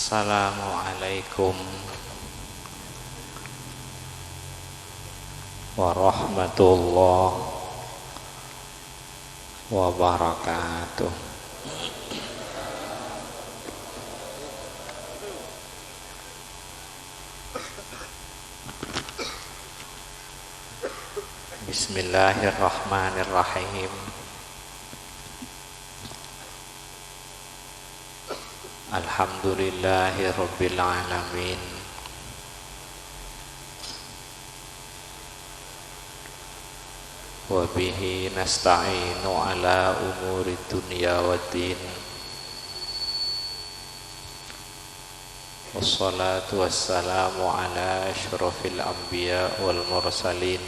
Assalamualaikum warahmatullahi wabarakatuh. Bismillahirrahmanirrahim. Alhamdulillahi rabbil alamin. Wa bihi nasta'inu ala umuri dunya waddin. Wassalatu wassalamu ala asyrafil anbiya wal mursalin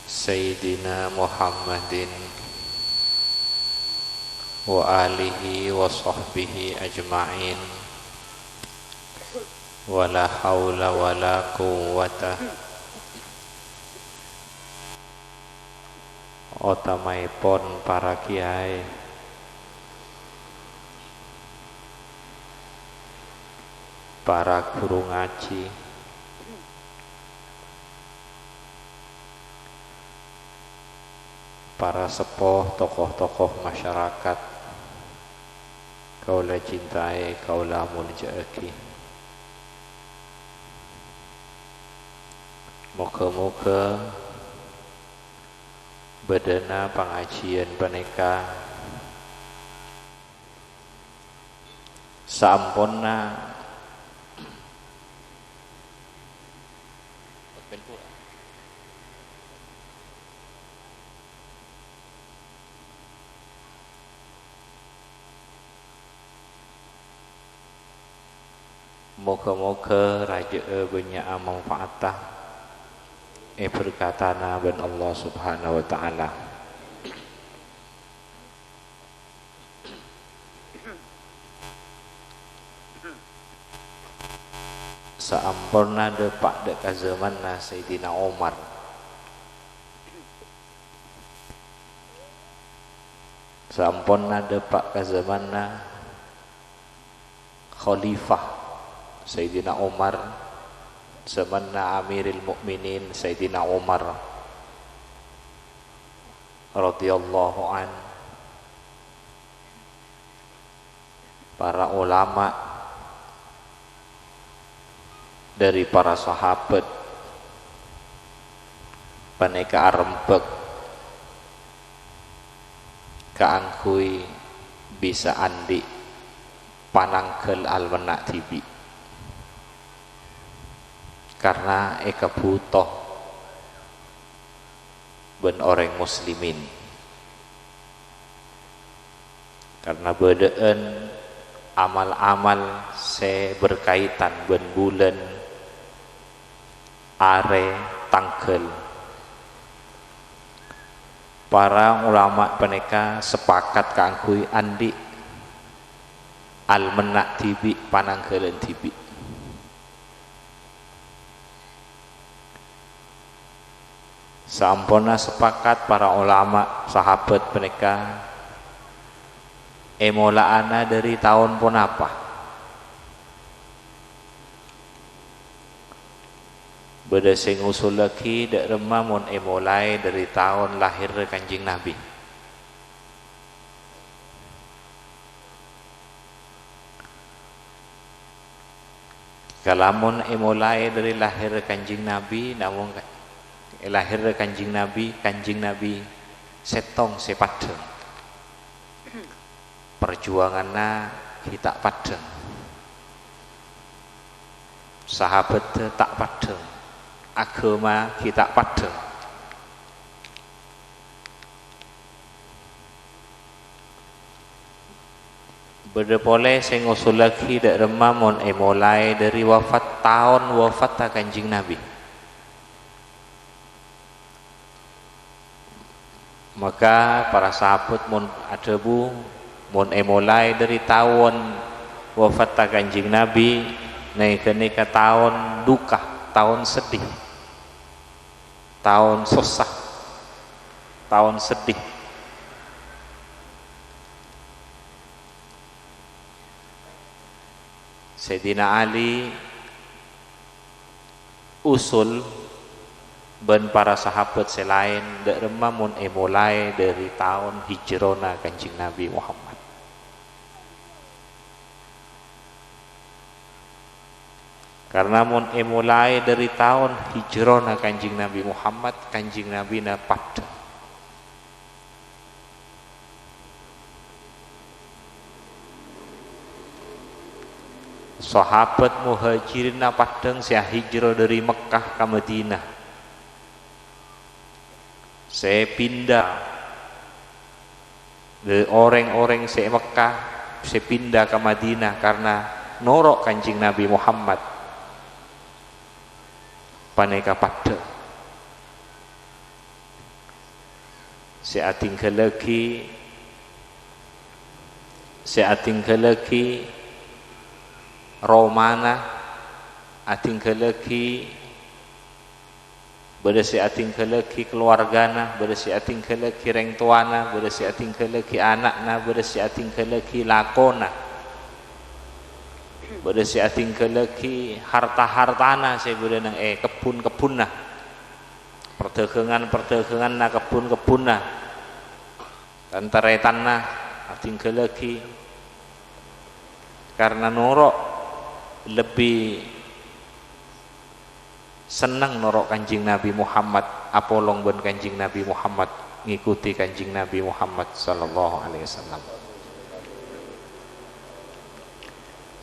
Sayyidina Muhammadin wa alihi wa sahbihi ajma'in. Wa la hawla wa la quwwata utamaipun para kiai, para guru ngaji, para sepuh, tokoh-tokoh masyarakat, kaula cintai, kaula muljaki. Moga-moga bedana pengajian paneka sampurna moga-moga raja banyak manfaatah berkatana ben Allah subhanahu wa ta'ala. Saampurna depak dek kazamanna Sayyidina Umar, saampurna depak kazamanna Khalifah Sayyidina Umar, zamanna Amiril Mukminin Sayyidina Umar radhiyallahu an, para ulama dari para sahabat paneka arempek kaangkui bisa andi panangkel almenak tibi karena eka butuh ben orang muslimin, karena bedaan amal-amal se berkaitan ben bulan are tangkel. Para ulama peneka sepakat kaangkui andi almenak tibi panangkeun tibi. Sampurna sepakat para ulama sahabat peneka emolaana dari tahun pun apa beda sing usul lagi dak remah mun emolai dari tahun lahir Kanjeng Nabi. Kalamun emolai dari lahir Kanjeng Nabi, namun lahir Kanjeng Nabi setong sepadeng perjuanganna kita padeng, sahabat tak padeng, agama kita padeng. Beda boleh sing usul lagi dak remah mon mulai dari wafat tahun wafat Kanjeng Nabi. Maka para sahabat mun adebu mun mulai dari tahun wafat Kanjeng Nabi naik ke tahun duka, tahun sedih, tahun susah, tahun sedih. Sayyidina Ali usul ben para sahabat selain dak remah mun mulai dari tahun hijrona Kanjeng Nabi Muhammad. Karena mun mulai dari tahun hijrona Kanjeng Nabi Muhammad, Kanjeng Nabi na pada sahabat muhajirin na padang saya hijrah dari Mekah ke Madinah. Saya pindah dari orang-orang saya Mekah, saya pindah ke Madinah karena norok Kanjeng Nabi Muhammad. Paneka pada saya tinggal lagi Romana tinggal lagi beda saya tinggal lagi keluargana, beda saya tinggal lagi reng tuana, beda saya tinggal lagi anakna, beda saya tinggal lagi lakona, beda saya tinggal lagi harta-hartana saya beda nang kebun-kebun nah perdagangan nah kebun-kebun nah tantaretan nah tinggal lagi karena norok lebih senang norok Kanjeng Nabi Muhammad apolong ben Kanjeng Nabi Muhammad ngikuti Kanjeng Nabi Muhammad sallallahu alaihi wasallam.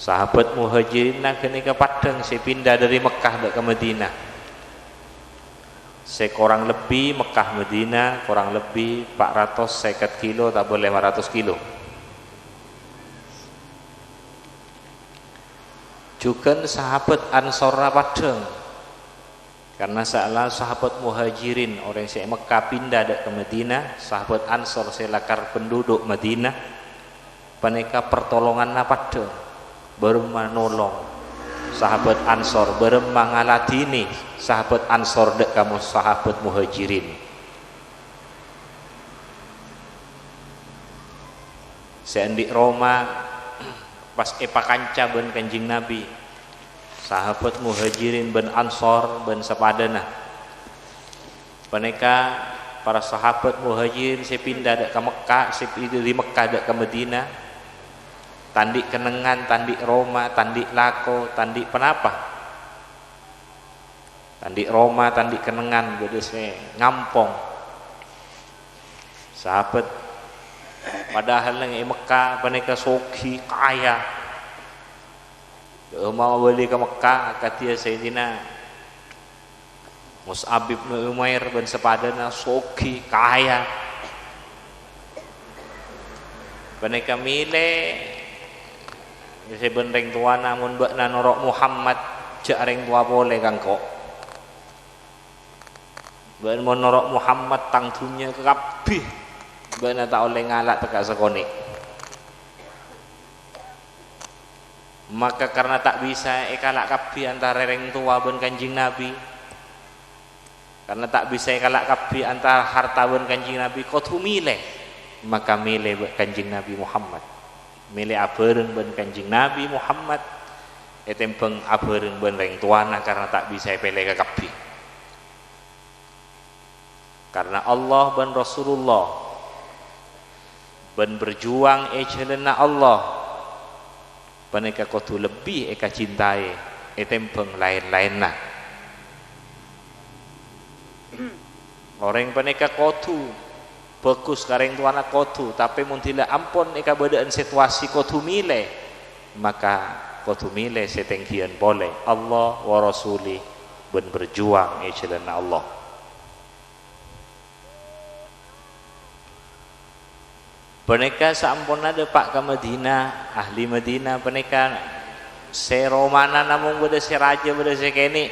Sahabat muhajirin nak kini ke Padang, saya pindah dari Mekah ke Madinah. Saya kurang lebih Mekah Madinah kurang lebih 450 kilo tak boleh 500 kilo. Juga sahabat Ansor Padang, karena salah sahabat muhajirin orang saya Mekah pindah ke Madinah, sahabat Ansor saya lakar penduduk Madinah, paneka pertolongan Padang, bermanolong sahabat Ansor, bermangaladini sahabat Ansor dek kamu sahabat muhajirin. Saya di Roma pas kanca ben Kanjeng Nabi, sahabat muhajirin ben Ansor ben sepadana. Mereka para sahabat muhajirin saya pindah ke Mekah, saya pindah dari Mekah ke Madinah. Tandik kenengan, tandik Roma, tandik lako, tandik penapa? Tandik Roma, tandik kenengan, jadi saya ngampong. Sahabat padahal yang Mekah mereka soki kaya. Mau beli ke Mekah katia Sayyidina Mus'ab bin Umair ben sepadana soki kaya. Mereka milih saya ben reng tua namun bakna norok Muhammad jak reng tua boleh kan kok. Ben norok Muhammad tangtunya kabeh. Bana tak oleh ngalak tegak sekone. Maka karena tak bisa kalak kabi antara reng tua ben Kanjeng Nabi, karena tak bisa kalak kabi antara harta ben Kanjeng Nabi, kau tu milih, maka milih Kanjeng Nabi Muhammad, milih abareng ben Kanjeng Nabi Muhammad, etempeng abareng ben reng tuana karena tak bisa pilih ke kabi. Karena Allah ben Rasulullah ben berjuang jalanna Allah, paneka kotu lebih eka cintai etempeng lain-lainna. Orang paneka kotu bagus kareng tuana kotu, tapi mun tidak ampun eka bedaan situasi kotu milih, maka kotu milih setengkian boleh Allah wa Rasuli ben berjuang jalanna Allah. Peneka sampun ada pak ke Madinah, ahli Madinah peneka se Romana namun beda se raja beda se kene,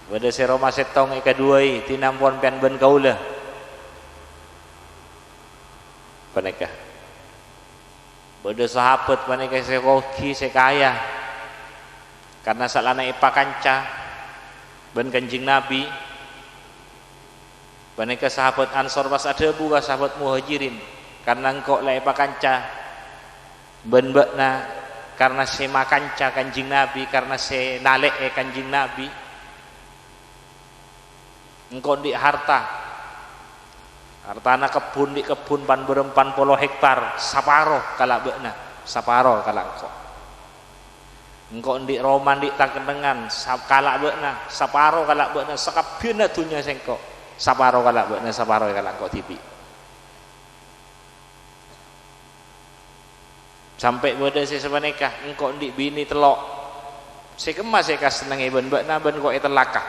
beda se Roma setong eka duai tinampun pian ben kaulah. Peneka beda sahabat peneka se koki se kaya, karena salana ipa kanca ben Kanjeng Nabi. Paneka sahabat Ansor pas ada buka sahabat muhajirin karena engkau lah ipa kanca ben-bekna karena se makanca Kanjing Nabi, karena se nalek Kanjing Nabi. Engko di hartana kebun di kebun pan berempan puluh hektar saparo kalak bekna, saparo kalak engko di roman di tangkendengan kalak bekna saparo kalak bekna sakabina dunya sengko saparo kalak bekna saparo kalak kok tipi sampai beda si sebeneka engko di bini telok si kemas si kaseneng ben bekna ben kok telakah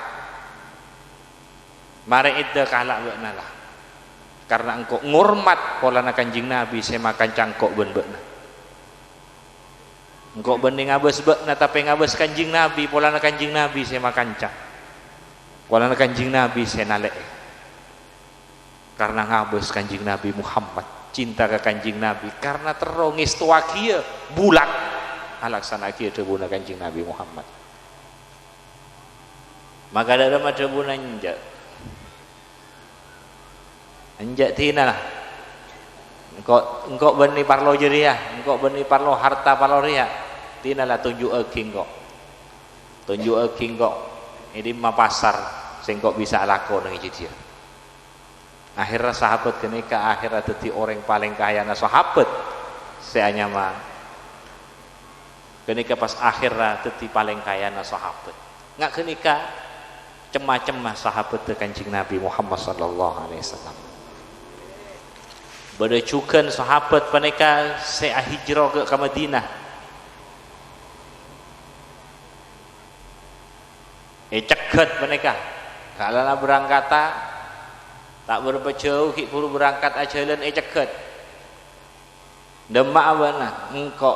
mari ida kalak bekna lah karena engkau ngurmat polana Kanjing Nabi saya makan cangkok ben-bekna engkau bening ngabes bekna tapi ngabes Kanjing Nabi polana Kanjing Nabi saya makan cang polana Kanjing Nabi saya nalek karena ngabes Kanjing Nabi Muhammad cinta ke Kanjing Nabi karena terongis tua kia bulat alaksana kia debuna Kanjing Nabi Muhammad maka ada debuna njak anjak tina lah engkau beni parlo jeriah engkau beni parlo harta parlo ria tina lah tunjuk eking kok ini mah pasar sehingga bisa laku dengan dia akhirnya sahabat kenika akhirnya jadi orang paling kaya na sahabat seanya mah kenika pas akhirnya jadi paling kaya na sahabat nggak kenika cemah-cemah sahabat Kanjing Nabi Muhammad sallallahu alaihi wasallam berdecukan sahabat mereka saya hijrah ke Madinah cegat mereka kalau berangkat tak berapa jauh hik puru berangkat ajalan cegat demak abana engkau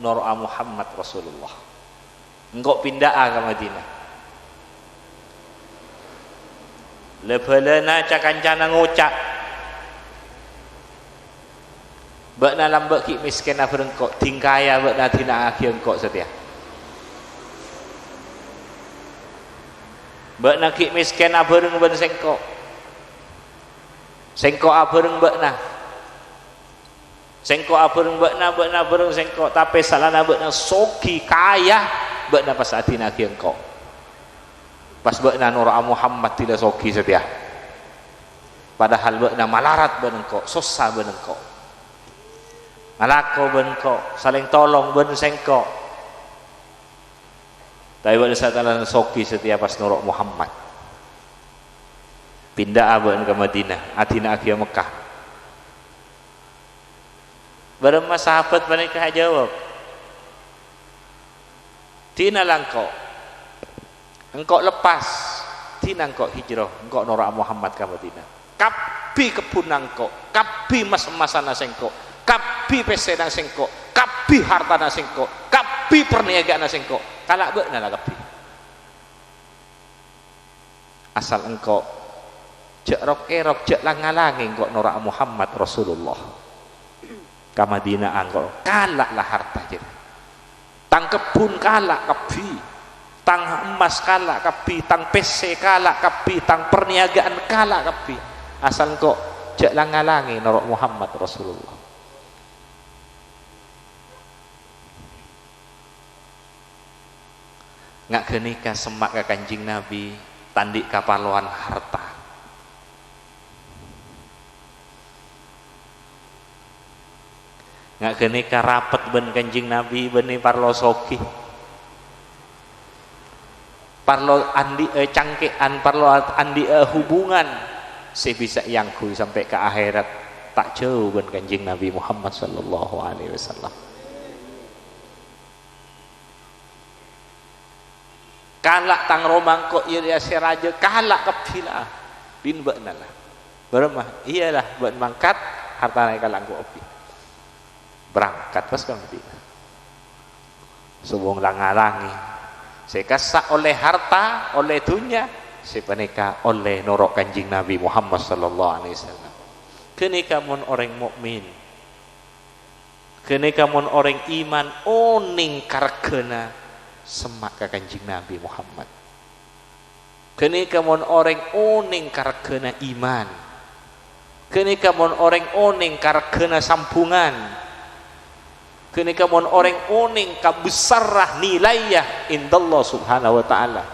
Nora Muhammad Rasulullah engkau pindah ke Madinah lebalana cakancana ngocak bakna lambak ki miskin apa engkau tingkaya bakna tina akhir engkau setia bakna ki miskin apa ben sengkok apa bakna sengkok apa bakna bereng sengkok tapi salana bakna soki kaya bakna pas tina akhir engkau pas bakna Nura Muhammad tidak soki setia padahal bakna malarat ben engkau susah ben engkau malako benko saling tolong ben sengko tapi pada saat Allah soki setiap pas Nurul Muhammad pindah aben ke Madinah atina akhir Mekah berema sahabat mereka jawab tina langko engkau lepas tina engkau hijrah engkau Nurul Muhammad ke Madinah kapi kebun engkau kapi mas-masan sengko kapi pesena sengko kapi hartana sengko kapi perniagaan sengko kalak bekna lah kapi asal engkau cek rok cek langalangi engkau Nora Muhammad Rasulullah ke Madinah engkau kalak lah harta jadi tang kebun kalak kapi tang emas kalak kapi tang PC kalak kapi tang perniagaan kalak kapi asal engkau cek langalangi Nora Muhammad Rasulullah nggak kenika semak ke Kanjing Nabi tandik kapaluan harta nggak kenika rapet ben Kanjing Nabi beni parlo soki parlo andi cangkean parlo andi hubungan saya bisa yang kui sampai ke akhirat tak jauh ben Kanjing Nabi Muhammad sallallahu alaihi wasallam kalak tang romang kok iya si raja kalak kepilah bin bakna lah beremah iyalah buat mangkat harta naik kalak ku opi berangkat pas ke Madinah subung langalangi saya kasak oleh harta oleh dunia saya penika oleh norok Kanjing Nabi Muhammad sallallahu alaihi wasallam kenika mun orang mukmin kenika mun orang iman oning karkena semak ke Kanjing Nabi Muhammad kenika mon orang oning karkena iman kenika mon orang oning karkena sampungan kenika mon orang oning ka besarah nilayah indallah subhanahu wa ta'ala,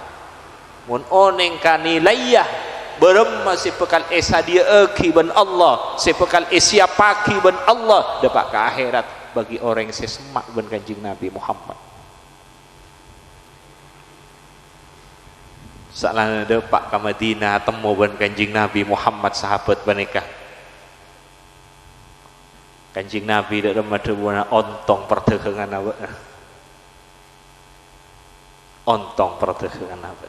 mon oning ka nilayah beremma sepekal esa dia eki ban Allah, sepekal esia paki ban Allah dapat ke akhirat bagi orang yang sesemak ban Kanjeng Nabi Muhammad. Salahnya dapat ke Madinah temu ban Kanjeng Nabi Muhammad sahabat banikah. Kanjeng Nabi dak remah ontong perdagangan apa? Ontong perdagangan apa?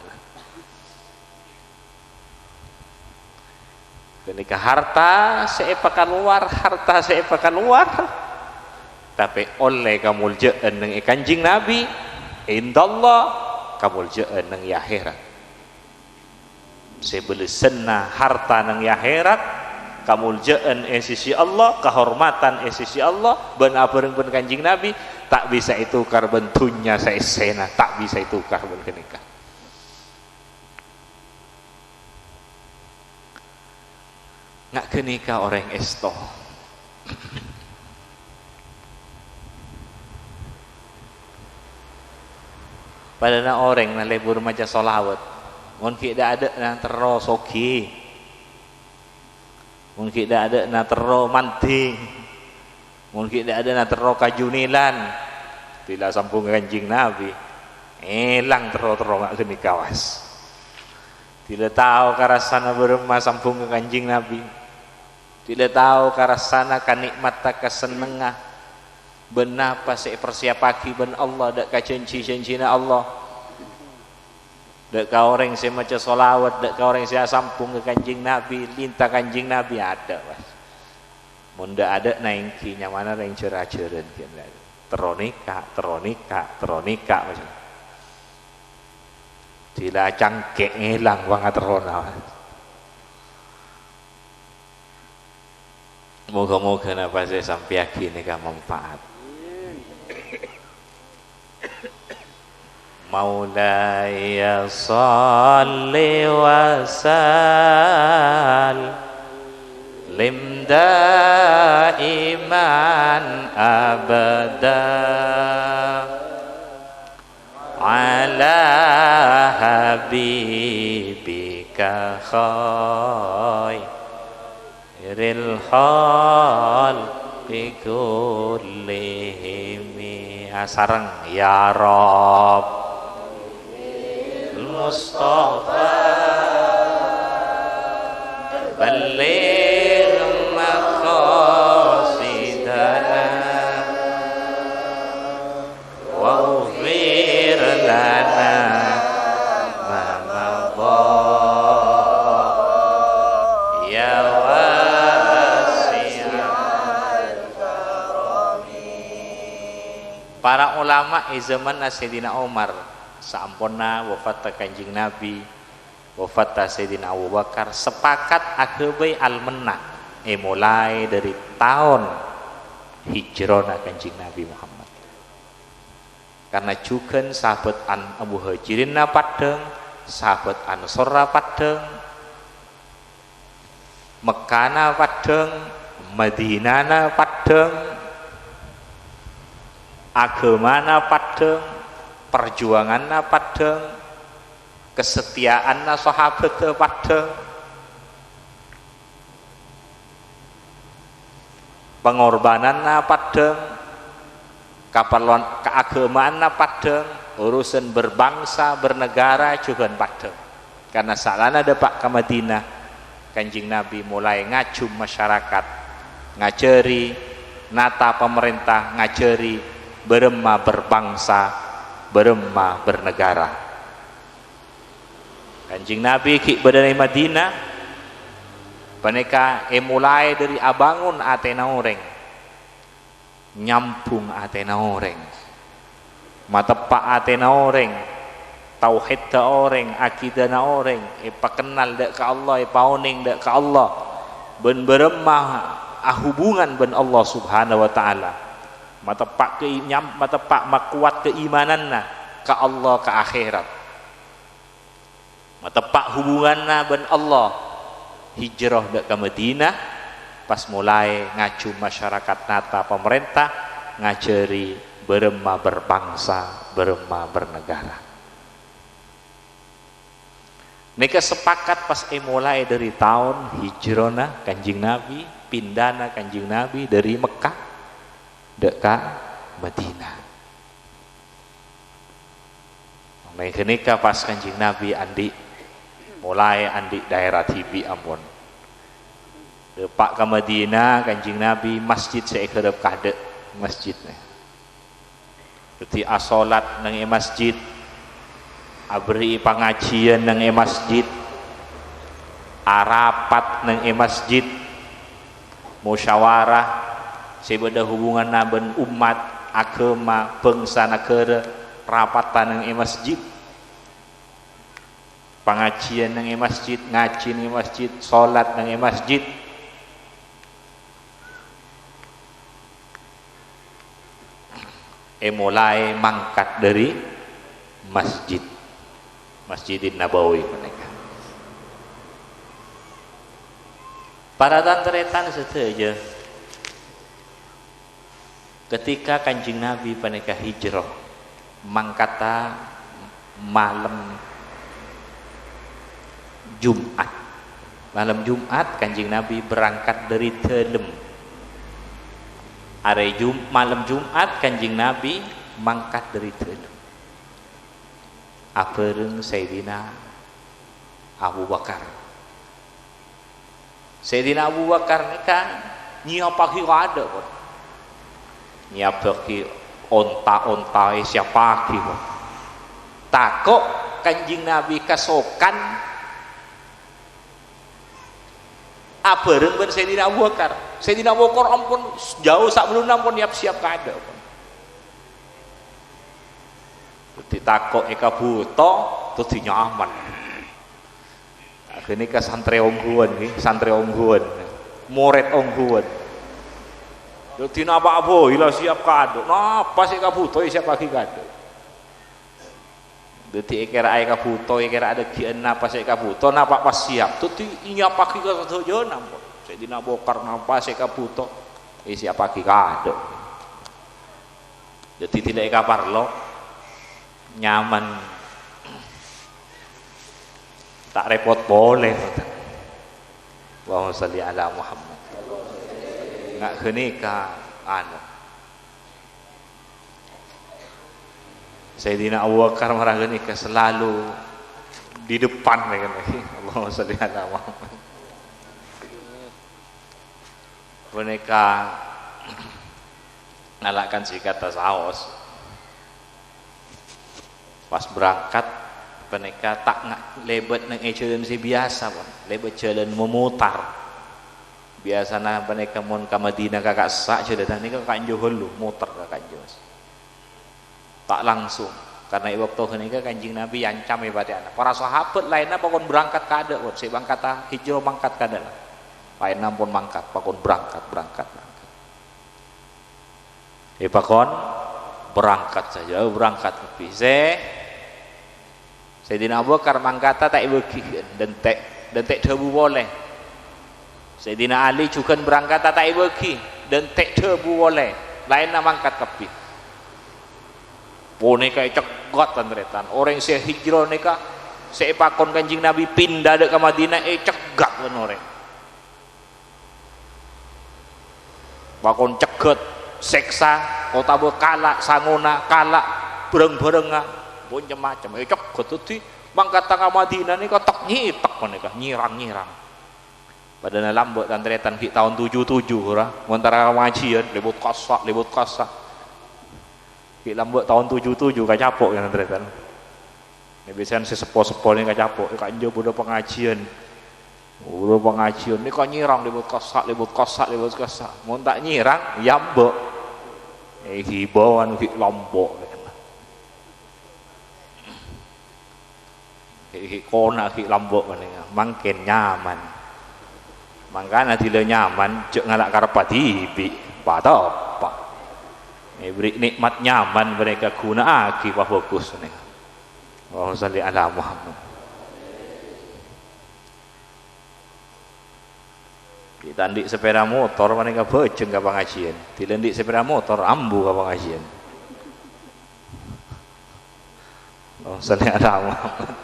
Ketika harta seepakan luar, harta seepakan luar, tapi oleh kamuljaan nang Kanjeng Nabi, indallah kamuljaan nang akhirat. Sebelesena harta nang akhirat, kamuljaan sisi Allah, kehormatan sisi Allah, ben abareng ben Kanjeng Nabi tak bisa itukar bentunya saesena, tak bisa itukar ben kenika. Ngak kenika orang esto. Padahal orang na lebur maca solawat. Mungkin tidak ada na tero soki, mungkin tidak ada na tero manting, mungkin tidak ada na tero kajunilan, tidak sambung Kanjeng Nabi, elang tero ngak kini kawas, tidak tahu karasana berema sambung ke Kanjeng Nabi, tidak tahu karasana kanikmat kesenengah, benapa se persiapaki ben Allah dak kacenci-cencina Allah. Dak ka orang saya maca solawat, dak ka orang saya sampung ke Kanjeng Nabi, lintah Kanjeng Nabi ada was. Mun dak ada naingki nya mana yang cerah-ceureun kieu. Teronika macam. Dila cangkek ngilang banget terona. Moga-moga napa saya sampai yakin ka manfaat. Maulaya salli wa sallim daiman abada ala habibika khairil khalqi kullihim. Sareng ya Rabb Mustafa baligh maqasidana wa ufir lana ma madha ya wasi'al karami. Para ulama zaman Sayyidina Umar samponna wafat Kanjeng Nabi, wafat Sayyidina Abu Bakar, sepakat akhirnya al-menah mulai dari tahun hijrah Kanjeng Nabi Muhammad. Karena juga sahabat Abu Hajirin padeng, sahabat Ansor padeng, Mekana padeng, Madinana padeng, agamana padeng, perjuanganna padeng, kesetiaanna sahabat padeng, pengorbananna padeng, kaperluan keagamaanna padeng, urusan berbangsa bernegara juga padeng. Karena salana depak ke Madinah, Kanjeng Nabi mulai ngajum masyarakat, ngajari nata pemerintah, ngajari berema berbangsa, berema bernegara. Kanjeng Nabi ki badai Madinah paneka mulai dari abangun atena orang, nyampung atena orang, matepak atena orang, tauhid ta orang, akidah na orang, pakenal dak ka Allah, pauning dak ka Allah, ben beremah hubungan ben Allah Subhanahu wa taala. Matepak makuat keimananna ka Allah ka akhirat. Matepak hubunganna ben Allah. Hijrah dak ka Madinah pas mulai ngacu masyarakat nata pemerintah, ngajari berema berbangsa, berema bernegara. Nika sepakat pas mulai dari tahun hijrona Kanjeng Nabi, pindana Kanjeng Nabi dari Mekah dekat Madinah. Nika pas Kanjeng Nabi andi mulai andi daerah Tibi Ambon. Depak ke Madinah Kanjeng Nabi masjid saya kerap kade masjidnya. Berarti asolat nang masjid, abri pengajian nang masjid, arapat nang masjid, musyawarah sebeda hubungan naben umat agama bangsa negara rapatan nang masjid, pengajian nang masjid, ngaji nang masjid, salat nang masjid. Mulai mangkat dari masjid Masjidin Nabawi mereka. Para tantretan saja ketika Kanjeng Nabi mereka hijrah mangkata malam Jumat. Malam Jumat Kanjeng Nabi berangkat dari Telem. Malam Jumat Kanjeng Nabi mangkat dari Telem. Apereung Sayyidina Abu Bakar. Sayyidina Abu Bakar nikah nyiapaki ada pun. Nyiapaki onta-onta siapa ki pun. Takok Kanjeng Nabi kasokan apereung ben Sayyidina Abu Bakar. Sayyidina Abu Bakar ampun jauh sak belum ampun siap kada pun. Ditakok eka buta terus dinyaman. Akhirnya ke santri ongguan santri ongguan, murid ongguan. Jadi napa apa ila siap kada. Napa sih kabuto siap lagi kada. Jadi ekera eka buta ekera ada kian napa sih kabuto napa pas siap. Tuh nyapa ki ka saja nampun. Sayyidina Abu Bakar napa sih kabuto siap lagi kada. Jadi tidak eka parlo nyaman tak repot boleh. Allahumma sholli ala Muhammad. Nggak kenika anu Sayyidina Abu Bakar marah kenika selalu di depan mereka lagi. Allahumma sholli ala Muhammad. Mereka nalakan si kata saos pas berangkat mereka tak lebat nang jalan si biasa pun lebat jalan memutar biasanya mereka mon ke Madinah kakak sak jalan ini kakak jauh lu muter kakak jauh tak langsung karena waktu ini Kanjeng Nabi ancam ibadah anak para sahabat lainnya pakon berangkat kada pun si bangkat hijrah mangkat kada lah lainnya pun mangkat pakon berangkat pakon berangkat saja berangkat ke Pise. Sayyidina Abu Bakar mangkata tak bagi dan tek debu boleh. Sayyidina Ali juga berangkat tak bagi dan tek debu boleh. Lain mangkat kepi. Pone kayak cegot tandretan. Orang saya hijrah nika saya pakon Kanjeng Nabi pindah ke Madinah cegat kan orang. Pakon cegot seksa kota bekala sanguna kala bereng-berenga punya macam cok ketuti mangkat tangga Madinah ini kotak nyitak mereka nyirang padahal lambok tantretan di tahun 77 ora montara ngajian lebut kosak di lambok tahun 77 kacapok yang tantretan ini biasanya sesepo-sepo ini kacapok kanjo bodoh pengajian ini kok nyirang lebut kosak mau tak nyirang yambok hibauan di lombok kona ki lambok mangken nyaman mangkana dile nyaman cek ngalak karepati bi apa beri nikmat nyaman mereka guna aki wah bagus nih. Allahumma sholli ala Muhammad. Ditandik sepeda motor maneka bejeng ka pengajian, dilendik sepeda motor ambu ka pengajian. Oh, seni ada Muhammad.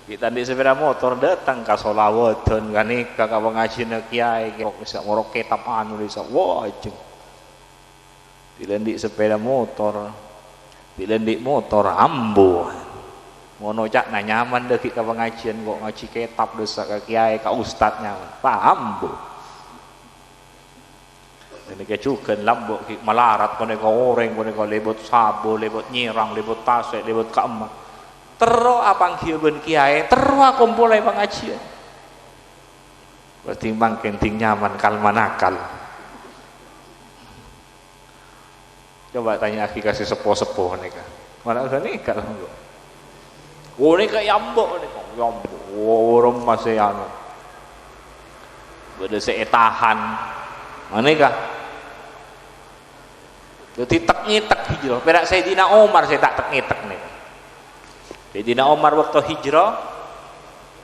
Ditandik sepeda motor datang ka sholawatan kan nikah ka pengajian kiai kok bisa ngorok kitab anu bisa wah jeng. Dilendik sepeda motor, dilendik motor ambu. Ngono cak na nyaman deh ka pengajian kok ngaji kitab dosa ka kiai ka ustad nyaman paham bu ini kecukan lambok malarat koneka oreng koneka lebot sabo lebot nyirang lebot tasek lebot keemak terus apang kieu ben kiai terus kumpulai pengajian berarti mangken ting nyaman kal manakal. Coba tanya akhi kasih sepo-sepo neka mana udah nikah lah. Oh ini kayak yambok nih, yambok, orang masih anu, beda seetahan, mana kah? Jadi tak ngitek hijrah, perak Sayyidina Umar saya tak ngitek nih. Sayyidina Umar waktu hijrah,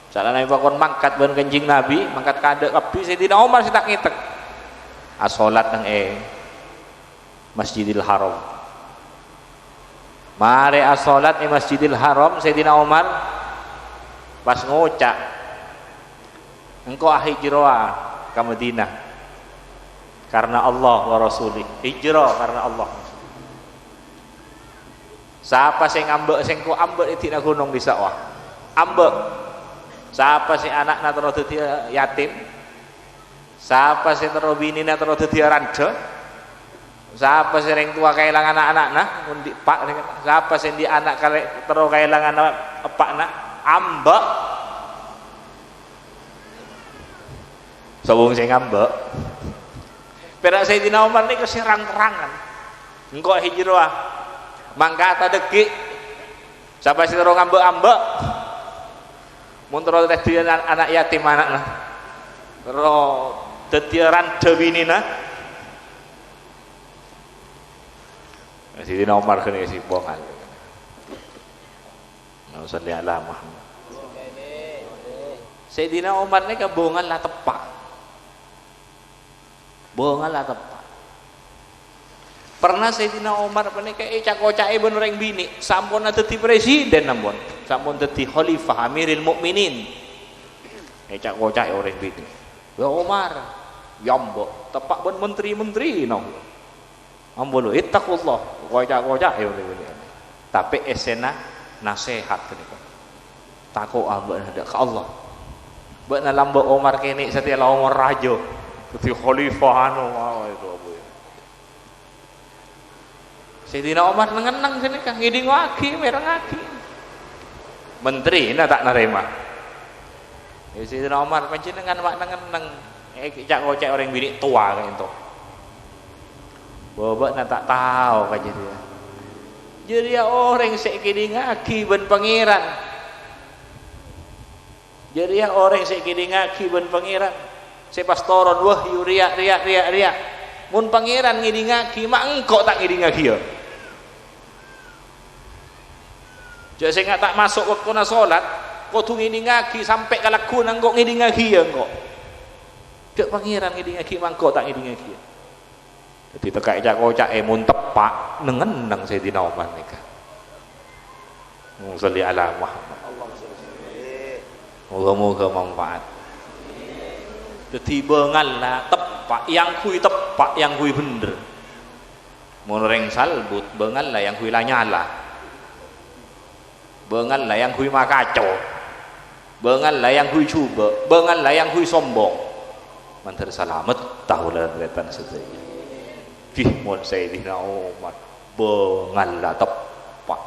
salah nabi bakon mangkat ben kanjeng Nabi, mangkat kadek kapi Sayyidina Umar saya tak ngitek. Asolat nang Masjidil Haram. Mari as-salat di Masjidil Haram Sayyidina Umar pas ngocak engkau hijrah ke Madinah karena Allah wa Rasulih, hijrah karena Allah. Siapa sing ambek sing ku ambek di gunung di sawah ambek, siapa sing anakna terus dadi yatim, siapa sing terus binina terus dadi randa, siapa sering tua kehilangan anak-anak undi pak siapa sing di anak terus kehilangan pak nak ambek sabung sing ambek perak Sayyidina Umar ini keserang-terangan engkau hijrah mangka tadeki siapa sing terus ngambek-ambek mun terus dadi anak yatim anakna terus dadi randa binina. Sayyidina Umar kena isi bongan. Salli ala Muhammad. Sayyidina Umar ni ka bongan lah tepak. Bongan lah tepak. Pernah Sayyidina Umar ni ka cak-cake ben orang bini, sampun dadi presiden nampun, sampun dadi khalifah Amirul Mukminin. Cak-cake orang bini. Ya Umar, yambok tepak ben menteri-menteri no. Ambulu ittaqullah kocak-kocak ya tapi esena nasihat kenika takut ambek ada ke Allah mbak na lambok Umar kene setiap Umar rajo dadi khalifah anu itu abu Sayyidina Umar nengenang sini kan ngiding lagi mereng lagi menteri na tak nerima Sayyidina Umar panjenengan mak nengenang cak-kocak orang bini tua kayak itu bobok na tak tahu kan jadi orang sekini ngaki ben pangeran jadi orang sekini ngaki ben pangeran sepas toron wahyu riak mun pangeran ngidi ngaki mak engkau tak ngidi ngaki ya jadi saya tak masuk waktu na sholat kau tuh ngidi ngaki sampai kalaku nangkok ngidi ngaki ya engkau ke pangeran ngidi ngaki mak engkau tak ngidi ngaki ya jadi tekak cak-kocak mun tepak nengenang Sayyidina Umar nika. Salli ala Muhammad. Moga-moga manfaat. Jadi bengal lah tepak yang kui tepak yang kui bener. Mun reng salbut bengal lah yang kui lanyala. Bengal lah yang kui makaco. Bengal lah yang kui cuba, bengal lah yang kui sombong. Mantar salamet tahulah retan sedaya. Mun Sayyidina Umar bengal lah tepak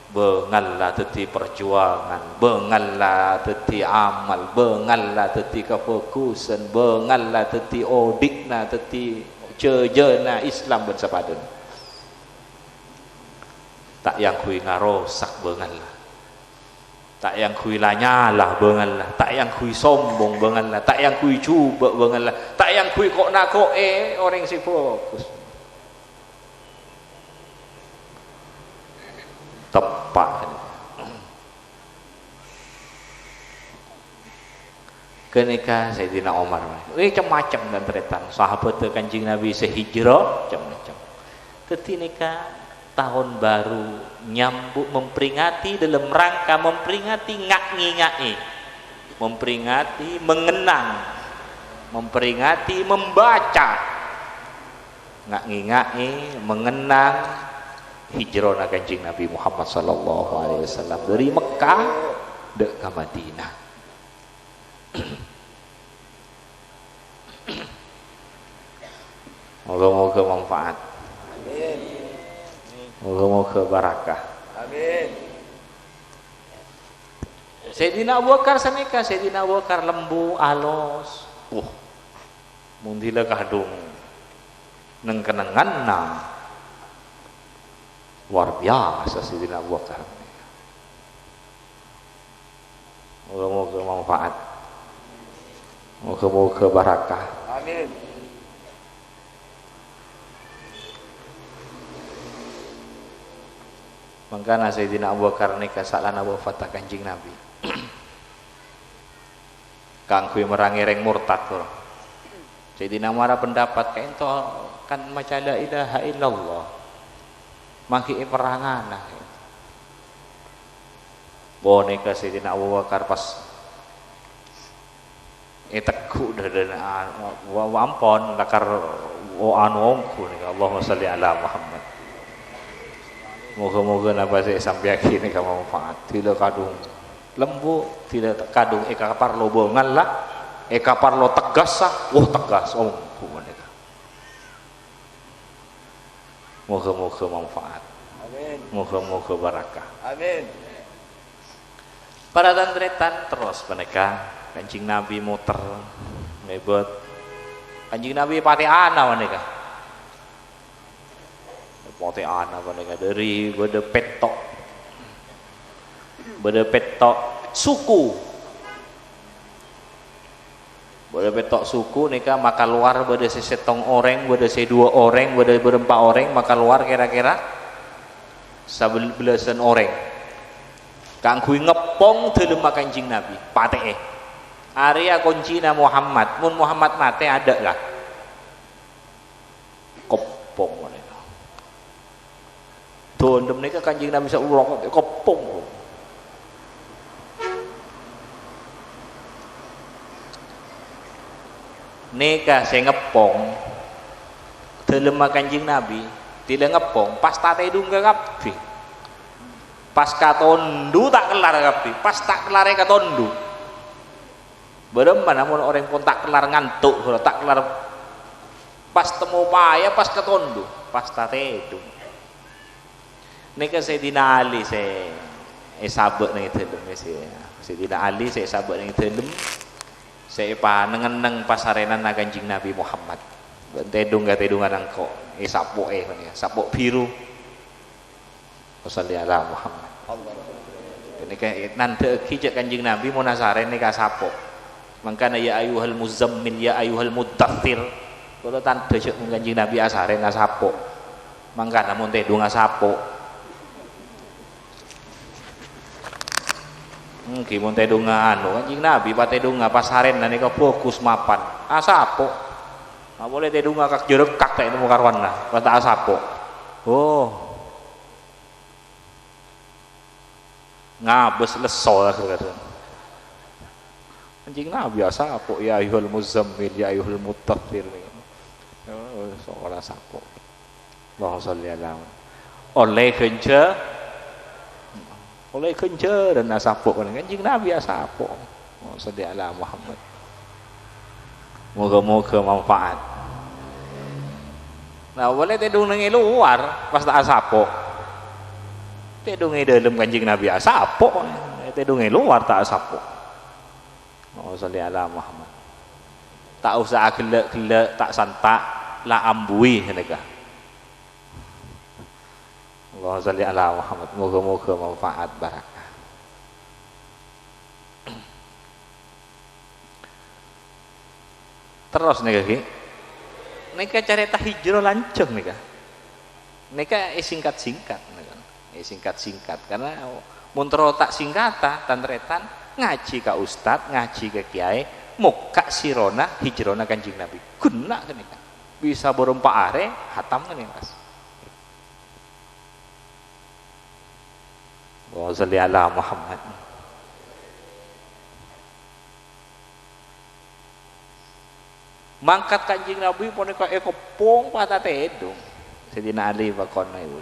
bengal lah dadi perjuangan bengal lah dadi amal bengal lah dadi kefokusan bengal lah dadi odikna dadi jejena Islam bersepadan tak yang kui ngarosak bengal lah tak yang kui lanyalah bengal lah tak yang kui sombong bengal lah tak yang kui cuba bengal lah tak yang kui kok nak kok orang si fokus tepak kenika Sayyidina Umar macam-macam dan tretan sahabat Kanjeng Nabi sehijrah macam-macam ketika tahun baru nyambut memperingati dalam rangka memperingati ngak-ngingai memperingati mengenang memperingati membaca ngak-ngingai mengenang hijrah Kanjeng Nabi Muhammad sallallahu alaihi wasallam dari Mekah ke Madinah. Moga-moga manfaat. Amin. Moga-moga barakah. Amin. Sayyidina Abu Bakar sanika Sayyidina Abu Bakar lembu alus. Mundila kadung neng kenanganna luar biasa Sayyidina Abu Bakar. Moga-moga manfaat. Moga-moga barakah. Amin. Mangkana Sayyidina Abu Bakar nikah salana wafat Kanjeng Nabi. Kang kui merangireng murtad kok. Sayyidina Umar pendapat kayak itu kan maca la ilaha illallah. Mangki perangan lah. Boneka Sayyidina Abu Bakar pas teguh dan wampon lakar anu nih Allahumma sholli ala Muhammad. Moga-moga napa saya sampai akhir ini kamu manfaat. Tidak kadung lembu, tidak kadung eka parlo bongan lah, eka parlo tegas sah, tegas mereka. Moga-moga manfaat. Amin. Moga-moga barakah. Amin. Para tantretan terus mereka Kanjeng Nabi muter ngebet Kanjeng Nabi pati ana mereka pati ana mereka dari beda petok suku beda petok suku nika maka luar beda sesetong orang beda dua orang beda berempat orang maka luar kira-kira 11 orang kang kui ngepong dalam Kanjeng Nabi pateke area kuncina Muhammad mun Muhammad mate ada lah kepong mereka dondem nika Kanjeng Nabi sallallahu kepong nika saya ngepong dalam Kanjeng Nabi tidak ngepong pas tate dungga kabeh pas katondu tak kelar kabeh pas tak kelare katondu berempat namun orang pun tak kelar ngantuk tak kelar pas temu paya pas katondu pas tate itu nika Sayyidina Ali saya sabek nang dalem Sayyidina Ali saya sabek nang dalem saya panengeneng pasarenan Kanjeng Nabi Muhammad tedungan angko sapok biru Wassallallahu ala Muhammad. Ini kayak nanti kijak Kanjeng Nabi mau nasaren ini kasapo. Mangkana ya ayuhal muzammil ya ayuhal mudaththir. Kalau tanda cek Kanjeng Nabi asaren kasapo. Mangkana mun teh dunga sapo. Ki mun teh dunga anu Kanjeng Nabi pate dunga pasaren nika fokus mapan. Asapo. Nggak boleh teh dunga kak jerekak teh itu mukarwana. Pata asapo. Ngabes leso lah kira-kira Kanjeng Nabi biasa apa ya ayuhul muzammil ya ayuhul mudaththir seolah sapo Allahumma sholli ala oleh kenca dan asapo Kanjeng Nabi biasa apa sholli ala Muhammad moga-moga manfaat nah boleh tedung nang luar pas tak asapo tedungi dalam Kanjeng Nabi asapo tedungi luar tak asapo sholli ala Muhammad tak usah gelek-gelek tak santak la ambui nika Allahumma sholli ala Muhammad moga-moga manfaat barakah terus nika carita hijrah lanceng nika singkat-singkat singkat-singkat karena muntro tak singkata tantretan ngaji ke ustad ngaji ke kiai muka sirona hijrona Kanjeng Nabi guna kenika bisa berempat are hatam kan Mas. Wa salli ala Muhammad. Mangkat Kanjeng Nabi punika ekopong patate edung Sayyidina Ali bakona ibu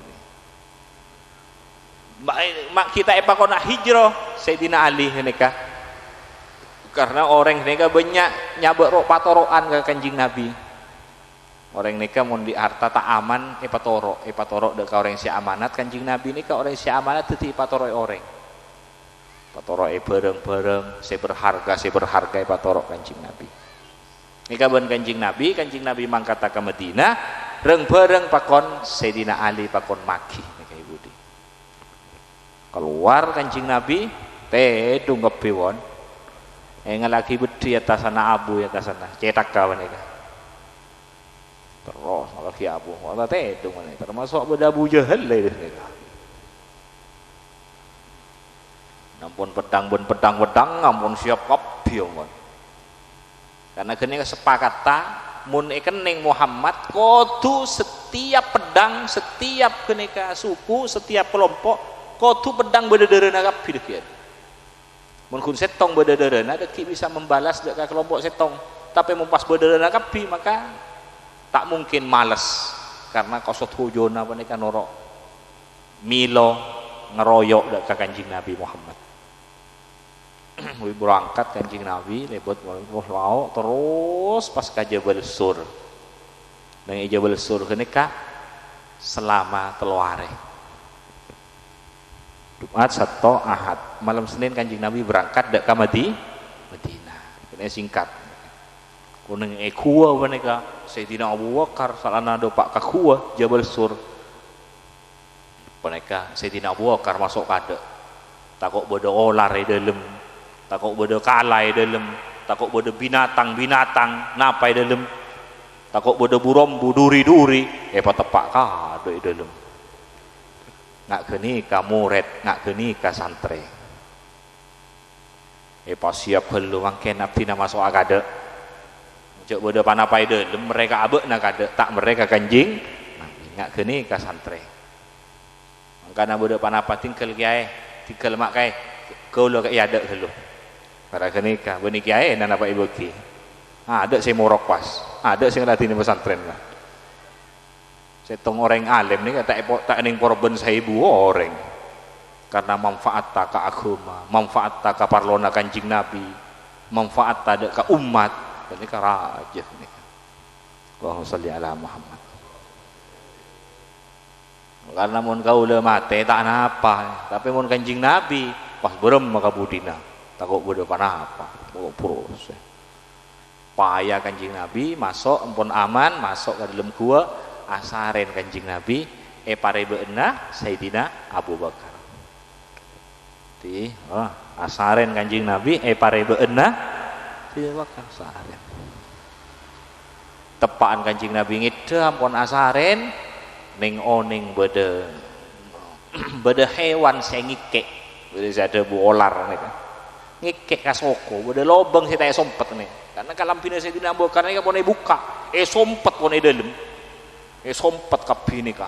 mak kita pakona hijrah Sayyidina Ali kenika karena orang mereka banyak nyabek rok patoroan ke Kanjeng Nabi. Orang mereka mau di harta tak aman patorok dek orang si amanat Kanjeng Nabi ini orang si amanat teti patorok orang. Patorok bareng-bareng saya berharga patorok Kanjeng Nabi. Nika ben Kanjeng Nabi mangkat ke Madinah reng bareng pakon Sayyidina Ali pakon maki nika ibu di. Keluar Kanjeng Nabi tedung kebewon ngalaki bedi atas sana abu ya atas sana cetak kawan nika. Terus ngalaki abu malah tedung mana termasuk beda Abu Jahal lah nika. Nampun pedang ampun siap kabeh mon. Karena kene sepakata mun ekening Muhammad kudu setiap pedang setiap kenika suku setiap kelompok kudu pedang beda-beda kabeh kieu. Mun kun setong beda-beda deki bisa membalas dek kelompok setong tapi mun pas beda-beda kabeh maka tak mungkin males karena kosot hujona menika norok milo ngeroyok dek Kanjeng Nabi Muhammad. Berangkat Kanjeng Nabi lebot lauk terus pas ka Jabal Sur. Nang Jabal Sur kenika selama 3 hari. Jumat, Sabtu, Ahad. Malam Senin Kanjeng Nabi berangkat dak ka Madinah. Kene singkat. Kuneng ekua menika Sayyidina Abu Bakar salana do pak ka kuwa Jabal Sur. Menika Sayyidina Abu Bakar masuk kade. Takok bodo olar di dalam takut bodoh kalai dalam takut bodoh binatang napai dalam takut bodoh burombu duri patepak kado dalam nak keni ka murid nak keni ka santri pas siap helu mangken abdi nama masuk akade cek bodoh panapai dalam mereka abek nak kade tak mereka Kanjeng nak keni ka santri mangkana bodoh panapa tinggal tinggal mak kai kau lo kai ada helu para kenika benih kiai dan apa ibu ki ada saya morok pas ada saya ngelatih di pesantren lah saya tong orang alim nih tak ning korban saya ibu orang karena manfaat tak ke agama manfaat tak ke parlona Kanjeng Nabi manfaat tak ke umat ini ke raja nih Allahumma sholli ala Muhammad karena mun kau udah mati tak napa tapi mun Kanjeng Nabi pas berem maka budina takut bodoh panah apa proses payah Kanjeng Nabi masuk empun aman masuk ke dalam gua asaren Kanjeng Nabi parebeuna Sayyidina Abu Bakar asaren Kanjeng Nabi parebeuna Sayyidina Abu Bakar asaren tepaan Kanjeng Nabi ngidam pun asaren ning oning beda hewan sengike beda ada bu olar nika ngekek kasoko beda lobang saya tak sompet nih karena kalampina saya tidak ambil karena ikan pone buka sompet pone dalam sompet kabeh nika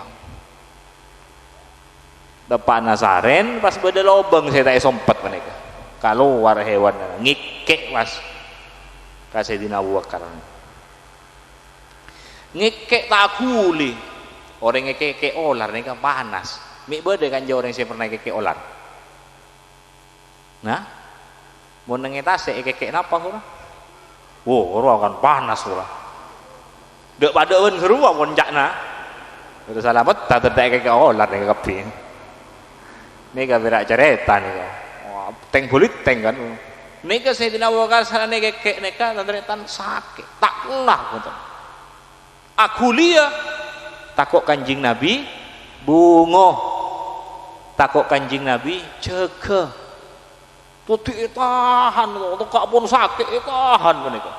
depan nasaren pas beda lobang saya tak sompet menika kalau war hewan ngekek pas kasih dina Abu Bakar ngekek tak kuli orang ngekek olar nika panas mik beda kan jauh orang saya pernah ngekek olar nah mau nengetase kekek napa ora? Ora kan panas ora. Dek padeun seru mun jakna. Terus salamet tak tetek kekek olar nek kabeh. Nika berak cerita nika. Teng bulit teng kan. Nika Sayyidina Abu Bakar sarane kekek nika tandretan sakit. Tak lah ngoten. Akulia takok Kanjeng Nabi bungo. Takok Kanjeng Nabi cegah tuti tahan untuk pun sakit tahan menika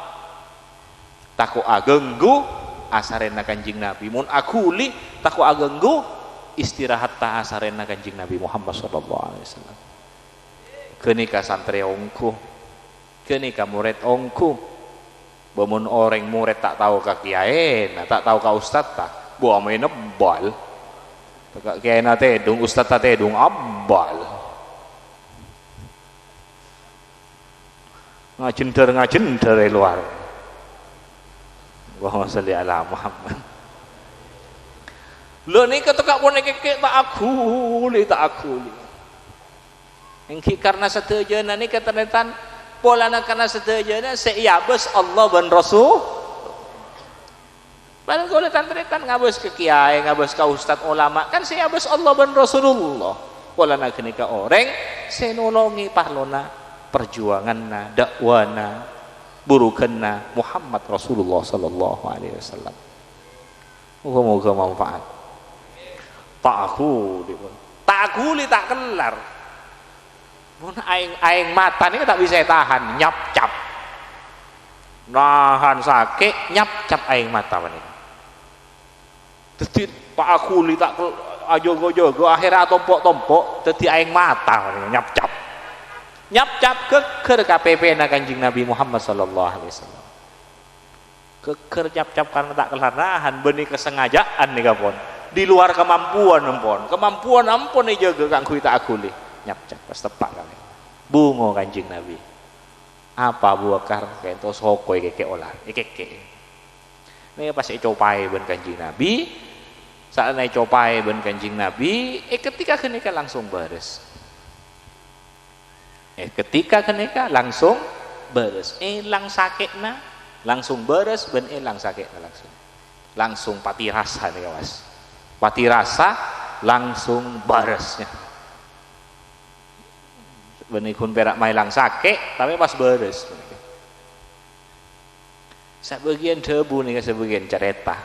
takut agenggu asarena Kanjeng Nabi mun akuli takut agenggu istirahat ta asarena Kanjeng Nabi Muhammad sallallahu alaihi wasallam kenika santri ongko kenika murid ongku bamun orang murid tak tahu ka kiai tak tahu ka ustad tak buah main bal tak kiai nate dung ustad tate dung abbal ngajender luar. Allahumma sholli ala Muhammad. Lho ni ketika pun kek tak akuli. Engki karena sedejana ni ketenetan polana karena sedejana seiabes Allah dan Rasul. Barang kau tenetan ngabes ke kiai, ngabes ke ustad ulama kan seiabes Allah dan Rasulullah. Polana kenika orang senolongi pahlona perjuanganna, dakwana, burukanna Muhammad Rasulullah sallallahu alaihi wasallam. Moga-moga manfaat. Tak kelar. Mun aing mata ini tak bisa tahan, nyap-cap. Nahan sakit, nyap-cap aing mata ini. Dadi tak akuli tak ajogo-jogo akhirnya tompok-tompok dadi aing mata ini nyap-cap. Nyap-cap keker KPP na Kanjeng Nabi Muhammad sallallahu alaihi wasallam. Keker nyap-cap karena tak kelar nahan benih kesengajaan nih kapon. Di luar kemampuan ampun nih jaga kang kui tak akuli. Nyap-cap pas tepak kali. Bungo Kanjeng Nabi. Apa Abu Bakar kayak to sokoi keke olah. Keke. Nih pas copai ben Kanjeng Nabi. Saat naik copai ben Kanjeng Nabi, ketika kenika langsung beres. Ketika kenika langsung beres, ilang sakitna langsung beres, ben ilang sakitna langsung pati rasa nih kawas, pati rasa langsung beresnya. Benikun perak mailang sakit, tapi pas beres. Sebagian debu nih, sebagian cerita.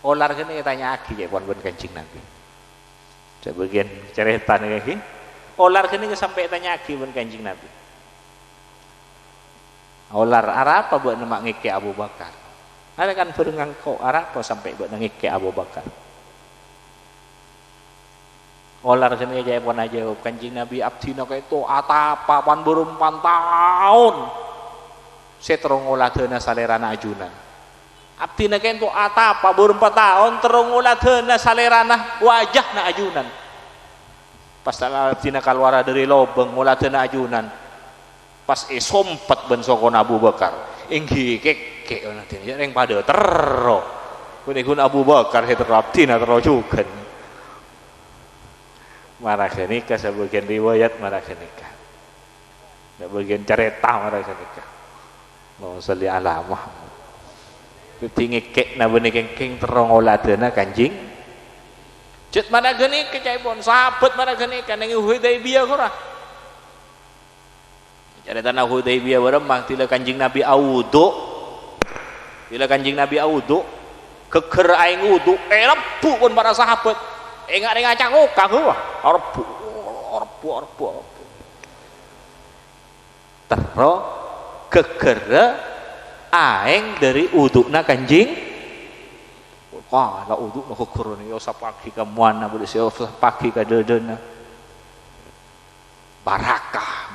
Olar kene tanya aki kayak pon ben Kanjeng Nabi. Sebagian cerita nih kayak olar kene sampai tanya aki ben Kanjeng Nabi. Olar arah apa buat nama ngike Abu Bakar. Ada kan berengang kok arah apa sampai buat ngike Abu Bakar. Olar kene jaya pon aja Kanjeng Nabi abdina kayak itu atapa pan berumpan tahun. Seterong olah dana salerana ajunan. Abdina kayak itu atapa berumpan tahun terong olah dana salerana wajah na ajunan. Pas abdina keluar dari lobeng mulai dana ajunan pas sompat ben sokon Abu Bakar inggi kek nanti yang pada terro kunikun Abu Bakar itu abdina terro juga marah kenika sebagian riwayat marah kenika sebagian cerita marah kenika Allahumma sholli ala Muhammad tinggi kek na benih keng terong olah dana Kanjeng Jet mana geni kecaipun sahabat mana geni kan yang Hudaybiyah kurang. Jadi tanah Hudaybiyah beremang tila Kanjeng Nabi awudu, tila Kanjeng Nabi awudu, keker aing wudu, rebu pun para sahabat, enggak ada ngacang kamu rebu. Terus keker aing dari wudukna Kanjeng. Wah, la uduk no kukurun yo sapaki ka muana boleh yo sapaki ka dedena. Barakah.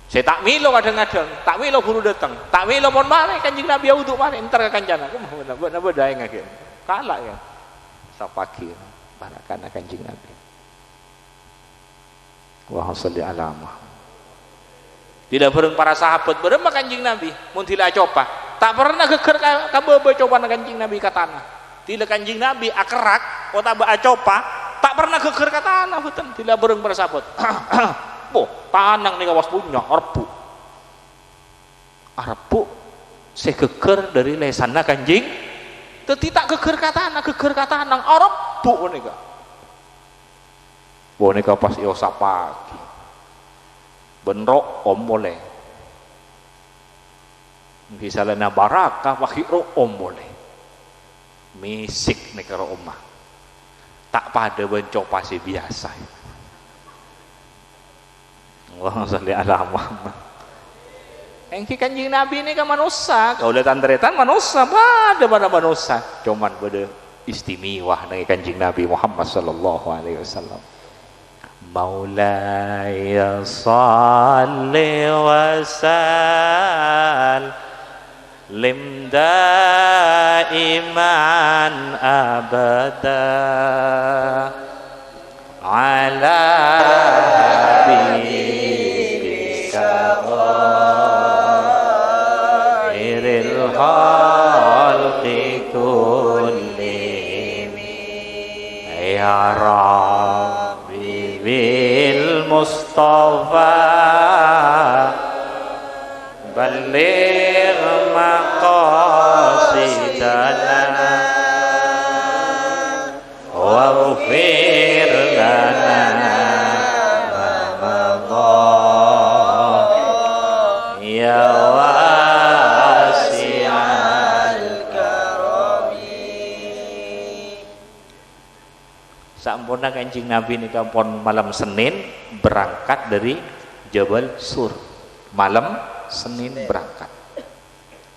Saya tak milo kadang-kadang, tak milo guru datang, tak milo pon mare Kanjeng Nabi uduk mare entar ka kancana. Kumaha bener aing ngake. Kalah ya. Sapaki barakah na Kanjeng Nabi. Wa sholli ala Muhammad. Tidak bareng para sahabat bareng Kanjeng Nabi mun tila coba tak pernah geger kabebe coba Kanjeng Nabi ka tanah tila Kanjeng Nabi akerak kota ba coba tak pernah geger ka tanah betul tila bareng para sahabat boh tanang nih kawas punya arpu segeger dari lesana Kanjeng tetapi tak geger ka tanah arpu nika boneka pas iyo sapagi benrok om boleh misalnya barakah wakhiro om boleh misik negara omah tak pada bencok pasti biasa Allahumma sholli ala Muhammad engki Kanjeng Nabi ini kan manusia kau lihat antretan manusia pada manusia cuman pada istimewa dengan Kanjeng Nabi Muhammad sallallahu alaihi wasallam مولاي صل وسلم دائما أبدا على حبيبك خير الخلق كلهم يا ربي بالمصطفى بلغ مقاصدنا واغفر لنا ما مضى يا واسع الكرم. Sampurna Kanjeng Nabi ini kampun malam Senin berangkat dari Jabal Sur. Malam Senin berangkat.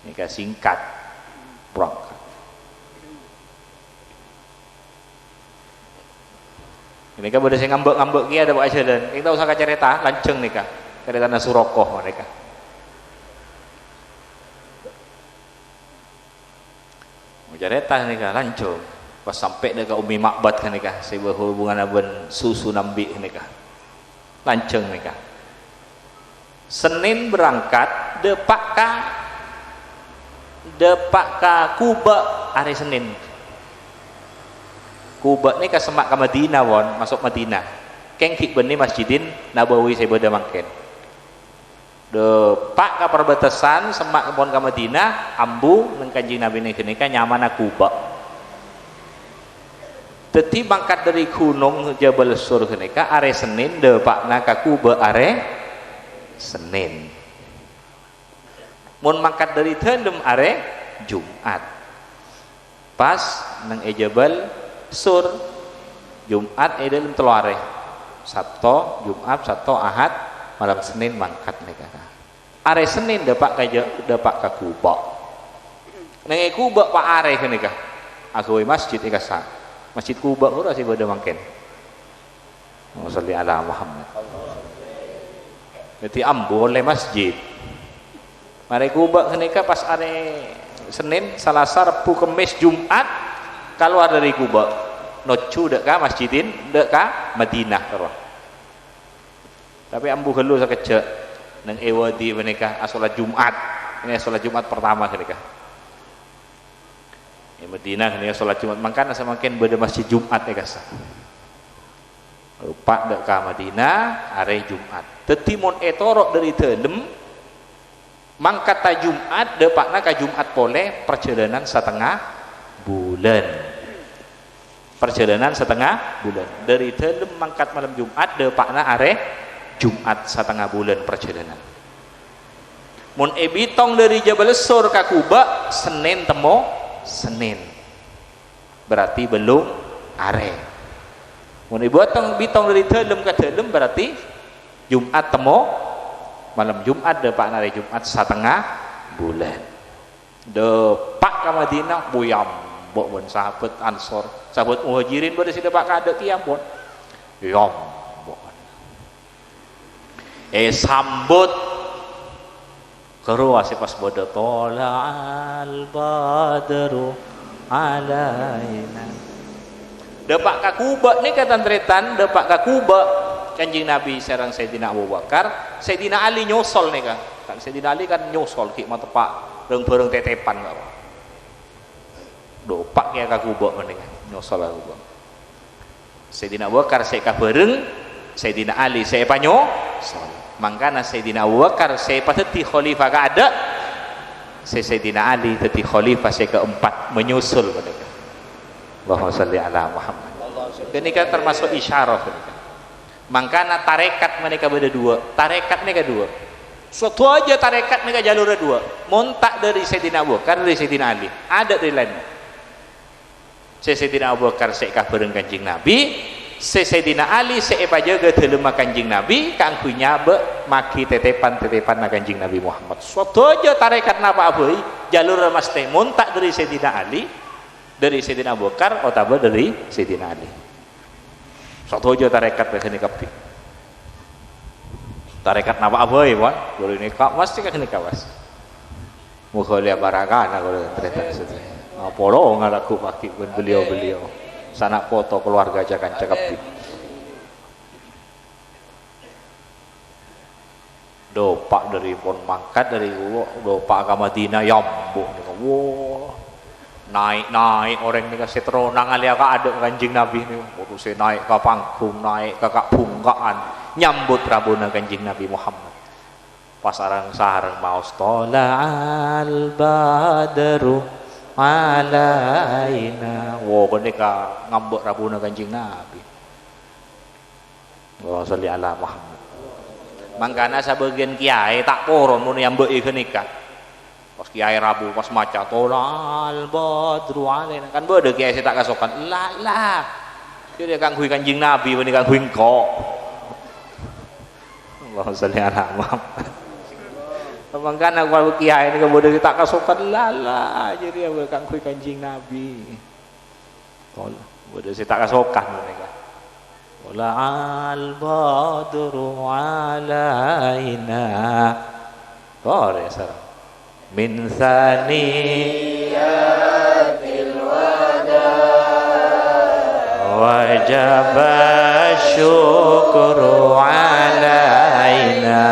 Ini singkat berangkat. Ini kan boleh saya ngambek-ngambek kia ada buat jalan. Kita usah cerita lanceng nih kak. Cerita Nasurokoh mereka. Mau cerita nih kak lanceng. Pas sampai dekat Umi Makbat kan nih kak. Saya berhubungan dengan susu nambi nih kak. Lanceng nih kak. Senin berangkat depak ka Kuba hari Senin. Kuba ni ka semak ke Madinah won, masuk Madinah. Kengkik benih Masjidin Nabawi saya beda mangken. Depak ka perbatasan semak pon ke Madinah, ambu nang Kanjeng Nabi ni kenika nyaman Kuba. Teti mangkat dari gunung Jabal Sur kenika are Senin depakna ka Kuba are Senin. Mun mangkat dari tendem are Jumat. Pas nang Jabal Sur Jumat dalam telare Sabtu, Jumat, Sabtu, Ahad, malam Senin mangkat mereka. Are Senin dapat ka Kuba. Nang Kuba Pak are kenika. Agawe masjid ikasa. Masjid Kuba ora sih beda mangken. Sholli ala Muhammad. Jadi ambo oleh masjid. Mari Kuba kenika pas are Senin, Selasa, Rabu, Kamis, Jumat keluar dari Kuba. Nocu dek ka masjidin, dek ka Madinah terus. Tapi ambu gelu sakejak nang ewadi menika salat Jumat. Ini salat Jumat pertama kenika. Di Madinah kenika salat Jumat mangkana semakin beda masjid Jumat ya kasa. Pak dek ka Madinah are Jumat. Teti mun etorok dari telem mangkat ta Jumat depakna ka Jumat pole perjalanan setengah bulan. Perjalanan setengah bulan. Dari telem mangkat malam Jumat depakna are Jumat setengah bulan perjalanan. Mun ebitong dari Jabal Sur ka Kuba Senin temu Senin. Berarti belum are. Mun bitong dari telem ka telem berarti Jumat temu malam Jumat depak hari Jumat setengah bulan. Depak ke Madinah buyam bon sahabat Ansor, sahabat Muhajirin pada si depak kada kiam bon. Yom bon. Sambut keruah si pas bodo tola'al badru alaina. Depak ke Kuba ni kata tretan depak ke Kuba Kanjeng Nabi serang Sayyidina Abu Bakar, Sayyidina Ali nyosol nih kan. Sayyidina Ali kan nyosol ki mah tepak bareng-bareng tetepan kok. Dopak ya ka Kuba nih kan, nyosol ka Kuba. Sayyidina Abu Bakar saya ka bareng, Sayyidina Ali saya pa nyosol. Mangkana Sayyidina Abu Bakar saya pa teti khalifah ka ada. Sayyidina Ali teti khalifah saya keempat menyusul mereka. Allahumma shalli ala Muhammad. Ini kan termasuk isyarah mereka. Mangkana tarekat mereka beda dua, tarekat mereka dua. Suatu aja tarekat mereka jalurnya dua. Montak dari Sayyidina Abu Bakar dari Sayyidina Ali, ada dari lain. Sayyidina Abu Bakar seekah bareng Kanjeng Nabi, Sayyidina Ali seepa jaga delema Kanjeng Nabi, kangkunya be maki tetepan na Kanjeng Nabi Muhammad. Suatu aja tarekat napa aboy jalur mas teh montak dari Sayyidina Ali, dari Sayyidina Abu Bakar, atau dari Sayyidina Ali. Satu aja tarekat bahasa nikah tarekat napa aboy wan boleh nikah pasti kan nikah was muka lihat barakan aku ternyata sesuatu polo ngalaku pakai pun beliau sanak foto keluarga jangan cakap dopak dari pon mangkat dari dopak ke Madinah yambu wow naik orang ini kasih teronang alia ka ada kanjeng Nabi ni waktu saya naik ke panggung naik ke bungkaan nyambut rabuna kanjeng Nabi Muhammad pas sarang maus tola'al badru alaina wow kenika ngambut rabuna kanjeng Nabi wa salli ala Muhammad mangkana sabagian kiai tak poron mun nyambut ieu nikah pas kiai Rabu pas maca tolal badru alaina kan beudeuk kiai tak kasokan lah dia kanggo kanjeng Nabi beuni kanggo engko Allahumma sholli ala Muhammad mangkana kalau kiai ini beudeuk tak kasokan lah jadi kanggo kanjeng Nabi tol beudeuk tak kasokan mereka tolal badru alaina kore sareng min saniyatil wada wajaba syukru alaina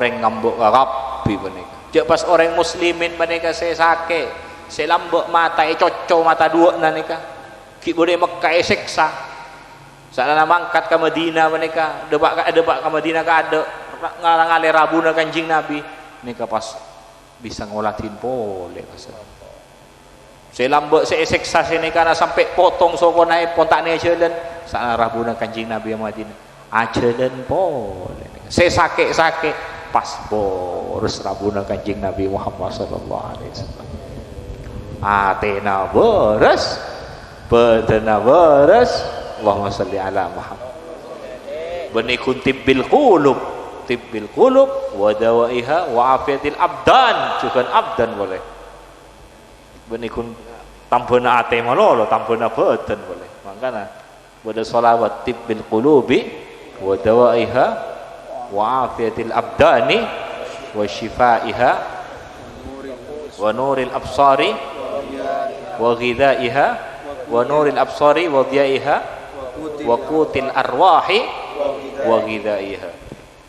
orang ngambuk rapi menika cek pas orang muslimin menika saya sake saya lambuk mata coco mata dua nanika ki boleh Mekah seksa saat mangkat ke Madinah mereka debak ke Madinah ke ada ngalang-ale rabuna kanjing Nabi mereka pas bisa ngolatin boleh saya lambak saya seksa sini karena sampai potong soko naik pontaknya jalan saat rabuna kanjing Nabi Madinah jalan boleh saya sakit pas boros rabuna kanjing Nabi Muhammad sallallahu alaihi wasallam atena boros betena boros Allahumma salli ala Muhammad benikun tibbil qulub wa dawaiha wa afiatil abdan juga abdan boleh benikun tampuna ate malolo tampuna badan boleh makanya pada salawat tibbil qulubi wa dawaiha wa afiatil abdani wa shifaiha wa nuril absari wa ghidaiha wa nuril absari wa dhiyaiha wa qutil arwahi wa ghidaiha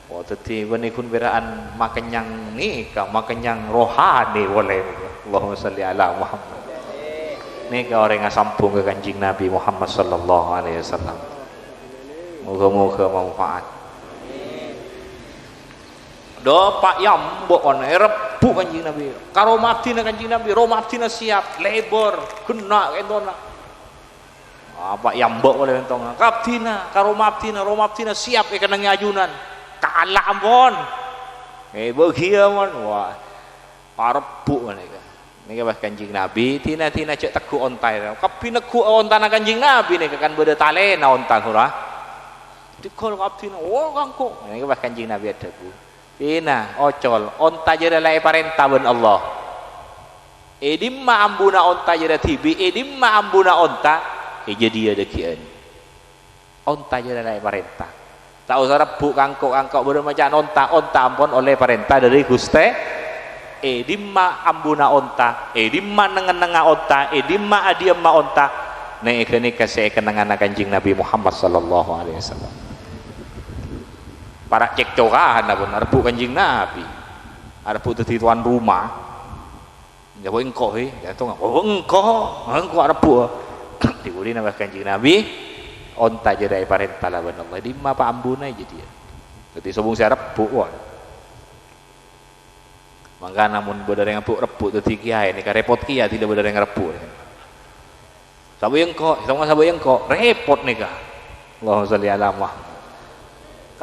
wa tadi benikun beraan makenyang nikah makenyang rohani boleh Allahumma salli ala Muhammad nikah orang yang sambung ke kanjeng Nabi Muhammad sallallahu alaihi wasallam moga-moga manfaat do pak yambok on rebu kanjeng Nabi karo mabdina kanjeng Nabi ro mabdina siap lebor kena entona apa yambok oleh entong kaptina karo mabdina ro mabdina siap kena ngajunan kalah ampun bahagia mon wah parebu mereka niki pas kanjeng Nabi tina cek teguh ontai kapi negu ontana kanjeng Nabi niki kan beda talena onta ora dikol kaptina oh kangko niki pas kanjeng Nabi ada bu tina ocol onta jere lae parenta ben Allah edimma ambuna onta jere tibi edimma ambuna onta jadi ada kian onta jere lae parenta tak usah rebu kangkok baru macam onta ampun oleh parenta dari Guste dimma ambuna onta dimma nengen-nenga onta dimma adiemma onta nek kene kasih kenangan kanjeng Nabi Muhammad sallallahu alaihi wasallam para cekcokan pun rebu kanjeng Nabi rebu dadi tuan rumah ya engko ya to engko rebu diuli nama kanjeng Nabi onta jadi parenta lawan Allah dimma pa ambuna jadi jadi sobong saya rebu maka namun benar yang rebu dadi kiai ini repot kiai tidak benar yang rebu sabu yang kok repot nih kah Allahumma sholli ala Muhammad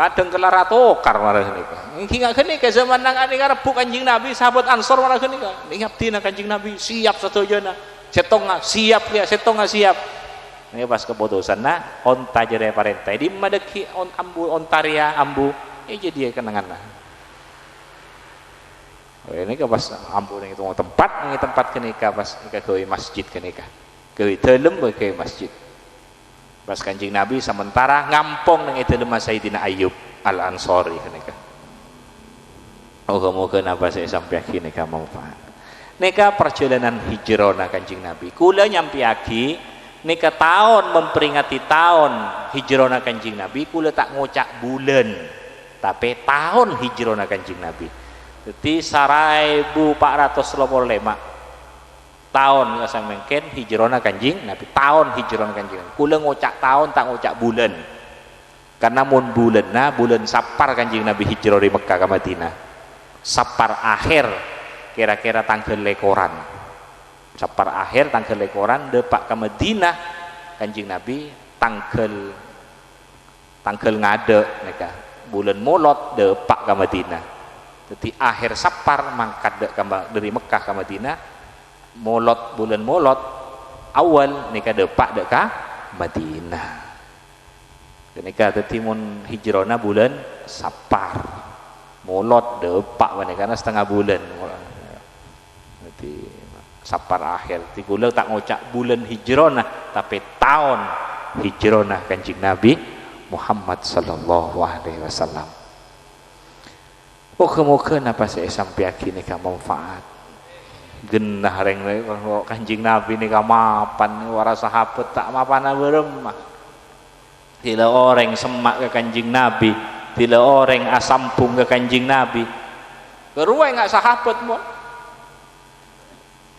kadang kelar tokar marah nika hingga kene ke zaman nang ane rebu kanjeng Nabi sahabat Ansor marah nika ngabdina kanjeng Nabi siap satujana setonga siap ya setonga siap ini pas keputusan nah onta jere parenta di madeki ontaria ambu jadi kenangan nah Ini pas ampun itu tempat kenika pas kenika gawe masjid kenika gawe dalem gawe masjid pas Kanjeng Nabi sementara ngampung nang dalem Sayyidina Ayyub Al-Ansari kenika. Moga-moga napa saya sampai akhir nika manfaat. Nika perjalanan hijrah Kanjeng Nabi. Kula nyampiaki nika tahun memperingati tahun hijrah Kanjeng Nabi, kula tak ngocak bulan, tapi tahun hijrah Kanjeng Nabi. Jadi 1425 tahun nggak mungkin hijrah Kanjeng Nabi, tahun hijrah Kanjeng Nabi. Kula ngocak tahun tak ngocak bulan. Karena mun bulan Sapar Kanjeng Nabi hijrah dari Mekah ke Madinah. Sapar akhir kira-kira tanggal lekoran. Sapar akhir tanggal lekoran depak ke Madinah Kanjeng Nabi tanggal ngade nika bulan Molot depak ke Madinah. Jadi akhir Sapar mangkat dari Mekah ke Madinah, Molot bulan Molot awal nika depak dek ka Madinah. Nika dadi mun hijrahna bulan Sapar. Molot depak mana karena setengah bulan. Jadi Sapar akhir. Ti kula tak ngocak bulan hijrahna tapi tahun hijrahna Kanjeng Nabi Muhammad sallallahu alaihi wasallam. Moga-moga napa saya sampai akhir nika manfaat. Genah reng Kanjeng Nabi nika mapan para sahabat tak mapan berem. Tila orang semak ke Kanjeng Nabi, tila orang asampung ke Kanjeng Nabi. Keruai enggak sahabat mon.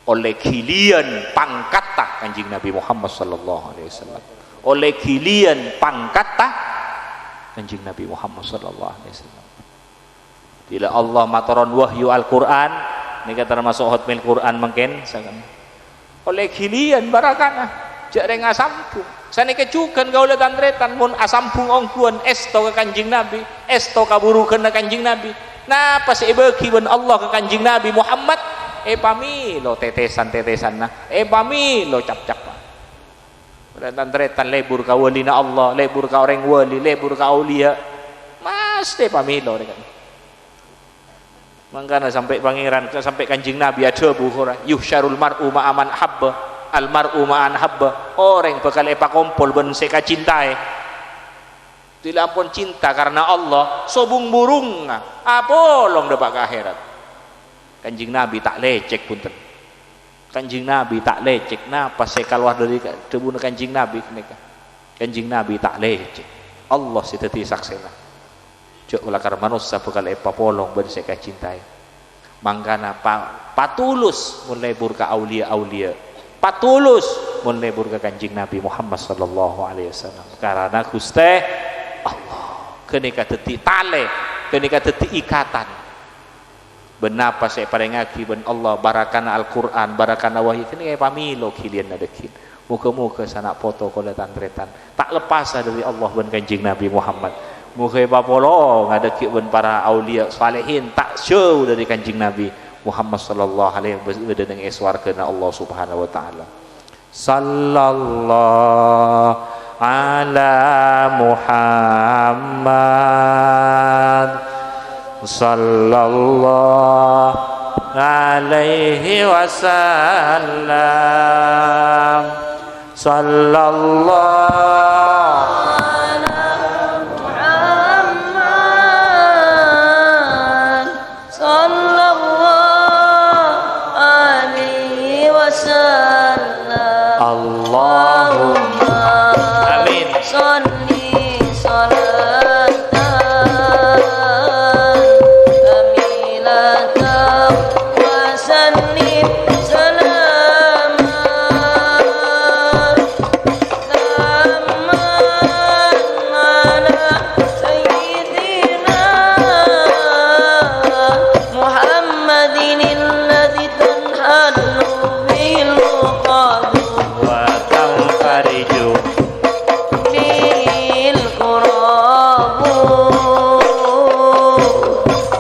Oleh kilian pangkatah Kanjeng Nabi Muhammad sallallahu alaihi wasallam. Oleh kilian pangkatah Kanjeng Nabi Muhammad sallallahu alaihi wasallam. Bila Allah mataron wahyu Al-Qur'an, nika termasuk hotmail Quran mungkin oleh kilian barakana jak reng asampung. Sanike cukan gaula tandretan mun asampung ongkuan esto ke Kanjeng Nabi, esto kaburukeun ka Kanjeng Nabi. Nah pas beuki ben Allah ke Kanjeng Nabi Muhammad pamilo tetesan-tetesanna pamilo cap-cap. Tandretan lebur ka walina Allah, lebur ka orang wali, lebur ka aulia. Mas pamilo dekan. Mangkana sampai pangeran sampai Kanjeng Nabi ada bukhara yuhsyarul mar'u ma'aman habba almar'u ma'an habba, orang bakal kompol ben seka cintai dilampun cinta karena Allah sobung burung apolong depak ke akhirat. Kanjeng Nabi tak lecek punten, Kanjeng Nabi tak lecek napa saya keluar dari debun Kanjeng Nabi nika Kanjeng Nabi tak lecek Allah sitati saksena jok lakar manusia bakal polong ben seka cintai. Mangkana patulus mulai burka aulia-aulia patulus mun lebur ke Kanjeng Nabi Muhammad sallallahu alaihi wasallam karena Gusti Allah kenika dadi tale kenika dadi ikatan benapa saya parengaki ben Allah barakana Al-Qur'an barakana wahyu kenika pamilo kilian nadekin muga-muga sanak foto kula tandretan tak lepas dari Allah ben Kanjeng Nabi Muhammad muga papolo ngadeki ben para aulia salihin tak jauh dari Kanjeng Nabi Muhammad sallallahu alaihi wasallam dengan eswarkeuna Allah subhanahu wa ta'ala. Sallallahu ala Muhammad sallallahu alaihi wasallam sallallahu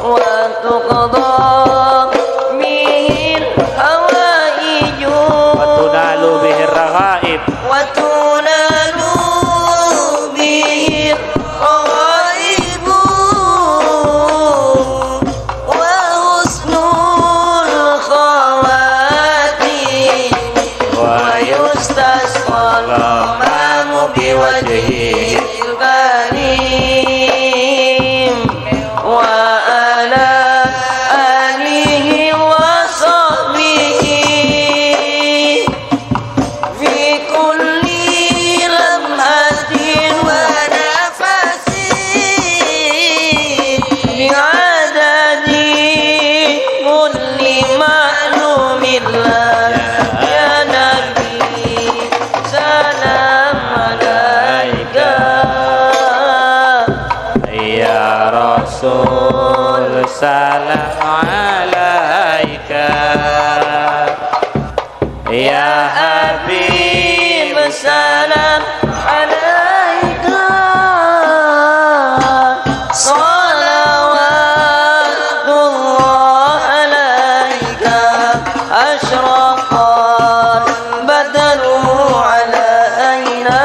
وتقضى به الحوائج salam ya Nabi salam alaika ya Rasul salam alaika ya Habib salam alaika salawatullah alaika asyraqal badru alaina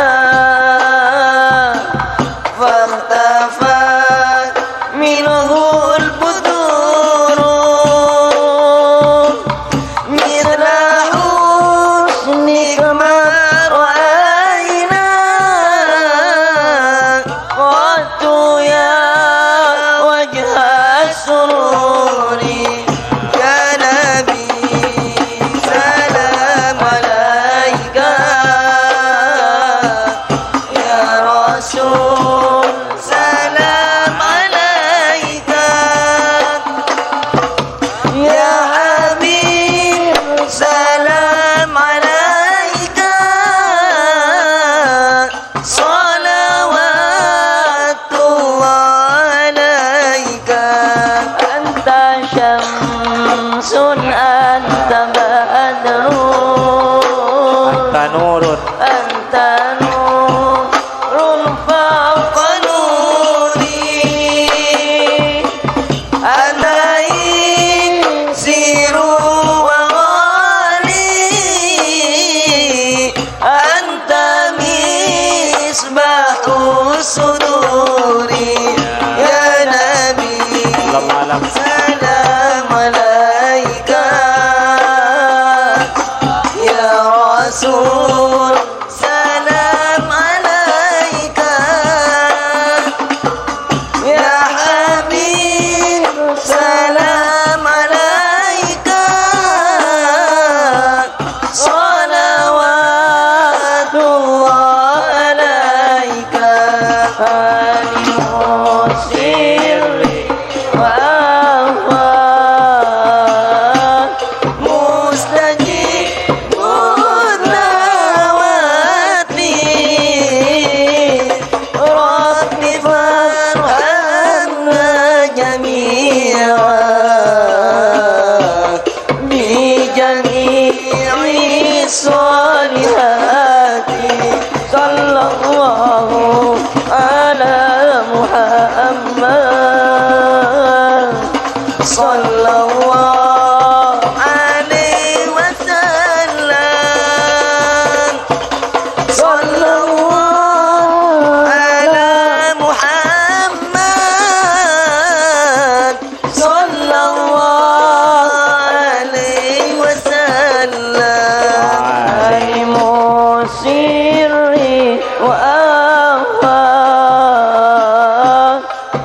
fartafat minhu al-budur mithla husnika ma ra'ayna qatu ya wajha sururi ya Nabi salam alaika ya Rasul salam alaika ya Habib salam alaika salawatullah alaika anta syamsun anta badrun anta nurun anta nurun fawqa nuri anta insiru wa ghali anta misbahu suduri ya Nabi malam salam alaika ya Rasul salam alaika ya Habib salam alaika salawatullah alaika alim sirri wa afwan mustajibun da'wati rabbi farhamna jami'an bi jami'i salihati sallallahu ala Muhammad sallallahu alaihi wasallam sallallahu ala Muhammad sallallahu alaihi wasallam alimu sirri wa afwan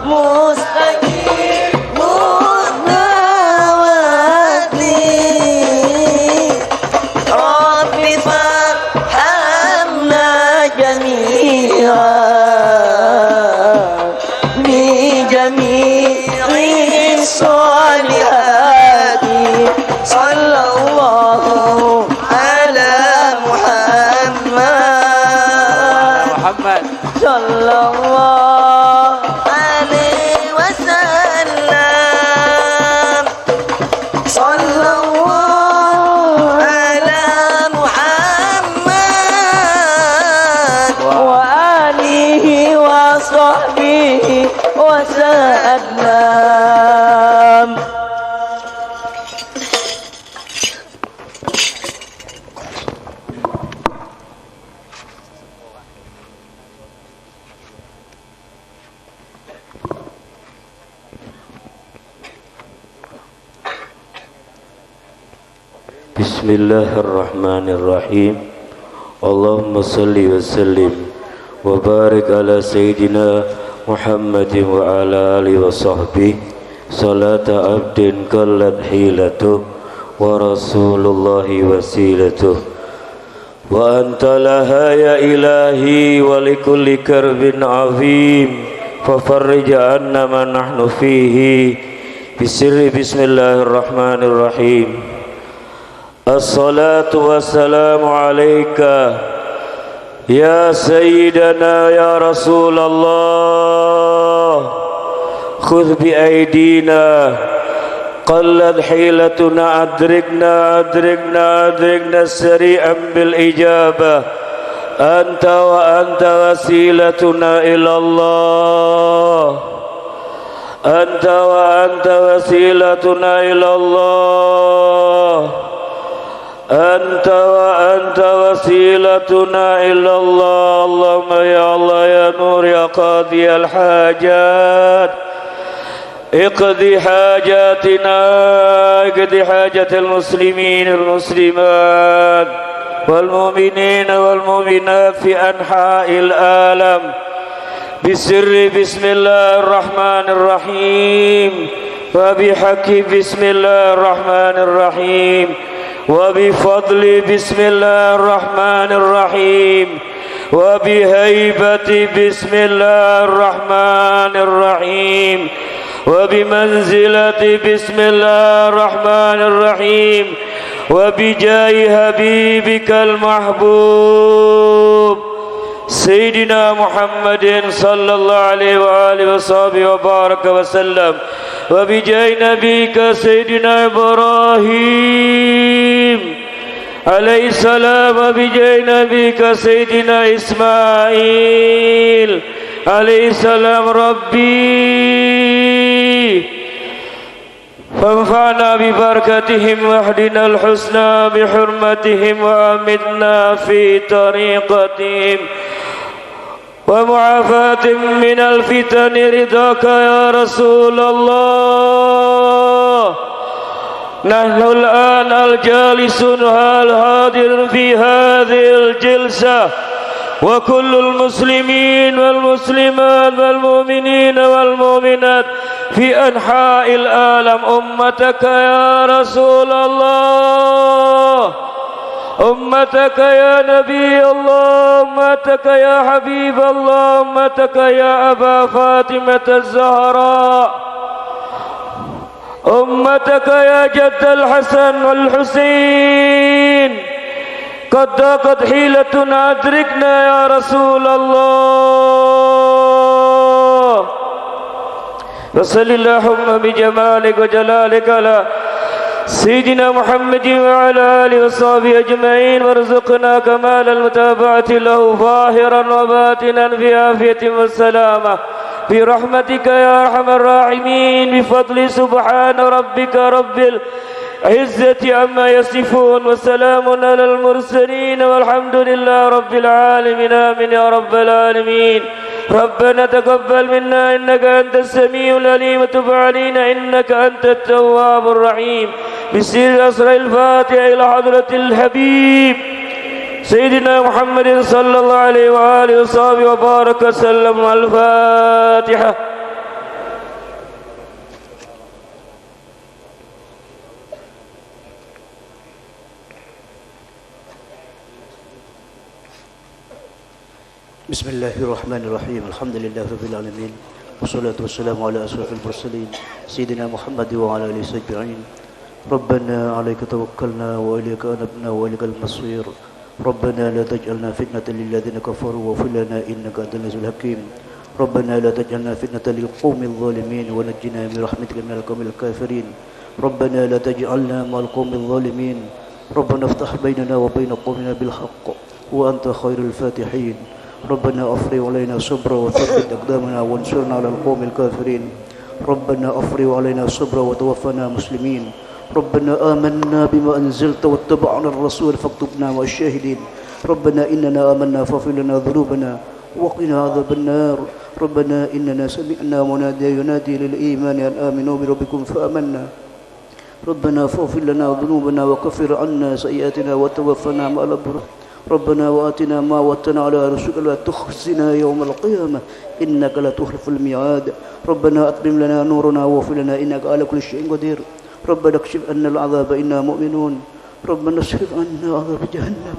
mustajibun da'wati rabbi farhamna jami'an bi jami'i salihati sallallahu ala Muhammad Muhammad sallallahu alaihi wasallam sallallahu ala Muhammad wa alihi wa sahbihi wa sallam. Bismillahirrahmanirrahim. Allahumma salli wa sallim wa barik ala Sayyidina Muhammadin wa ala alihi wa sahbihi salata abdin kallat hilatuh wa rasulullahi wasilatuh wa anta laha ya ilahi wa likulli karbin azim fafarrij anna ma nahnu fihi bisirri bismillahirrahmanirrahim. الصلاة والسلام عليك يا سيدنا يا رسول الله خذ بأيدينا قلت حيلتنا أدركنا سريعا بالإجابة أنت وأنت وسيلتنا إلى الله أنت وأنت وسيلتنا إلى الله أنت وأنت وسيلتنا إلى الله اللهم يا الله يا نور يا قاضي الحاجات اقضي حاجاتنا اقضي حاجة المسلمين والمسلمات والمؤمنين والمؤمنات في أنحاء العالم بسر بسم الله الرحمن الرحيم وبحق بسم الله الرحمن الرحيم وبفضل بسم الله الرحمن الرحيم وبهيبة بسم الله الرحمن الرحيم وبمنزلة بسم الله الرحمن الرحيم وبجاه حبيبك المحبوب سيدنا محمد صلى الله عليه وآله وصحبه وبارك وسلم وبجاه نبيك سيدنا إبراهيم عليه السلام وبجاه نبيك سيدنا إسماعيل عليه السلام ربي فانفعنا ببركتهم واهدنا الحسنى بحرمتهم وأمتنا في طريقتهم ومعافاة من الفتن رضاك يا رسول الله نحن الآن الجالسون الحاضر في هذه الجلسة وكل المسلمين والمسلمات والمؤمنين والمؤمنات في أنحاء العالم أمتك يا رسول الله أمتك يا نبي الله أمتك يا حبيب الله أمتك يا أبا فاطمة الزهراء أمتك يا جد الحسن والحسين قد ضاقت حيلتنا أدركنا يا رسول الله وصل اللهم بجمالك وجلالك على سيدنا محمد وعلى آله وصحبه أجمعين وارزقنا كمال المتابعة له ظاهرا وباطنا في عافية والسلامة برحمتك يا أرحم الراحمين بفضل سبحان ربك رب العزة عما يصفون وسلام على المرسلين والحمد لله رب العالمين آمين يا رب العالمين ربنا تقبل منا إنك أنت السميع العليم وتب علينا إنك أنت التواب الرحيم بسر أسرى الفاتحة إلى حضرة الحبيب سيدنا محمد صلى الله عليه وآله وصحبه وبارك وسلم الفاتحة. بسم الله الرحمن الرحيم الحمد لله رب العالمين والصلاة والسلام على أشرف المرسلين سيدنا محمد وعلى آله أجمعين ربنا عليك توكلنا وإليك أنبنا وإليك المصير ربنا لا تجعلنا فتنة للذين كفروا واغفر لنا إنك أنت العزيز الحكيم ربنا لا تجعلنا فتنة للقوم الظالمين ونجنا من رحمتك من القوم الكافرين ربنا لا تجعلنا مع القوم الظالمين ربنا افتح بيننا وبين قومنا بالحق وأنت خير الفاتحين ربنا أفرغ علينا صبرا وثبت أقدامنا وانصرنا على القوم الكافرين ربنا أفرغ علينا صبرا وتوفنا مسلمين ربنا آمنا بما أنزلت واتبعنا الرسول فاكتبنا مع الشاهدين ربنا إننا آمنا فاغفر لنا ذنوبنا وقنا عذاب النار ربنا إننا سمعنا مناديا ينادي للإيمان أن آمنوا بربكم فآمنا ربنا فاغفر لنا ذنوبنا وكفر عنا سيئاتنا وتوفنا مع الأبرار ربنا وآتنا ما وعدتنا على رسلك لا تخزنا يوم القيامة إنك لا تخلف الميعاد ربنا أتمم لنا نورنا واغفر لنا إنك على كل شيء قدير ربنا اكشف عنا العذاب إنا مؤمنون ربنا اصرف عنا عذاب جهنم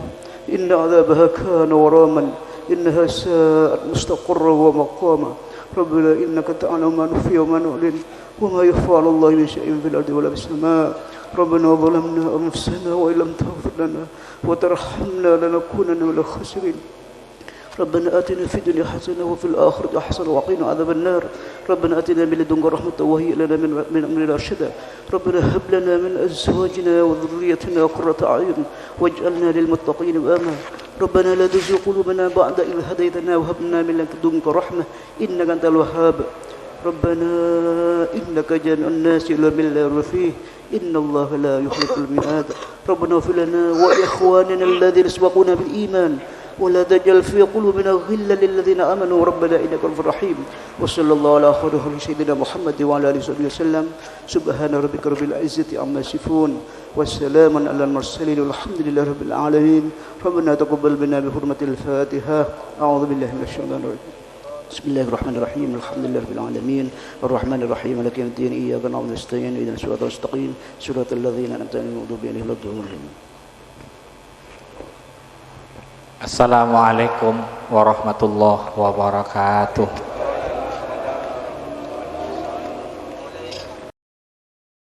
إن عذابها كان غراما إنها ساءت مستقرا ومقاما ربنا إنك تعلم ما نخفي وما نعلن وما يخفى على الله من شيء في الأرض ولا في السماء ربنا ظلمنا أنفسنا وإن لم تغفر لنا وترحمنا لنكونن من الخاسرين ربنا آتنا في الدنيا حسنة وفي الآخرة حسنة وقنا عذاب النار ربنا آتنا من لدنك رحمة وهيئ لنا من أمرنا رشدا ربنا هب لنا من أزواجنا وذريتنا قرة أعين واجعلنا للمتقين إماما ربنا لا تزغ قلوبنا بعد إذ هديتنا وهب لنا من لدنك رحمة إنك أنت الوهاب ربنا إنك جامع الناس إلى من لا ريب فيه إن الله لا يخلف الميعاد ربنا اغفر لنا وإخواننا الذين سبقونا بالإيمان ولا تجعل في قلوبنا غلا للذين آمنوا ربنا إنك رؤوف رحيم وصلى الله على خير خلق سيدنا محمد وعلى آله وصحبه وسلم سبحان ربك رب العزة عما يصفون والسلام على المرسلين والحمد لله رب العالمين ربنا تقبل منا بحرمة الفاتحة أعوذ بالله من الشيطان الرجيم بسم الله الرحمن الرحيم الحمد لله رب العالمين الرحمن الرحيم مالك يوم الدين إياك نعبد ونستعين اهدنا الصراط المستقيم صراط الذين أنعمت عليهم غير المغضوب عليهم ولا الضالين Assalamualaikum warahmatullahi wabarakatuh.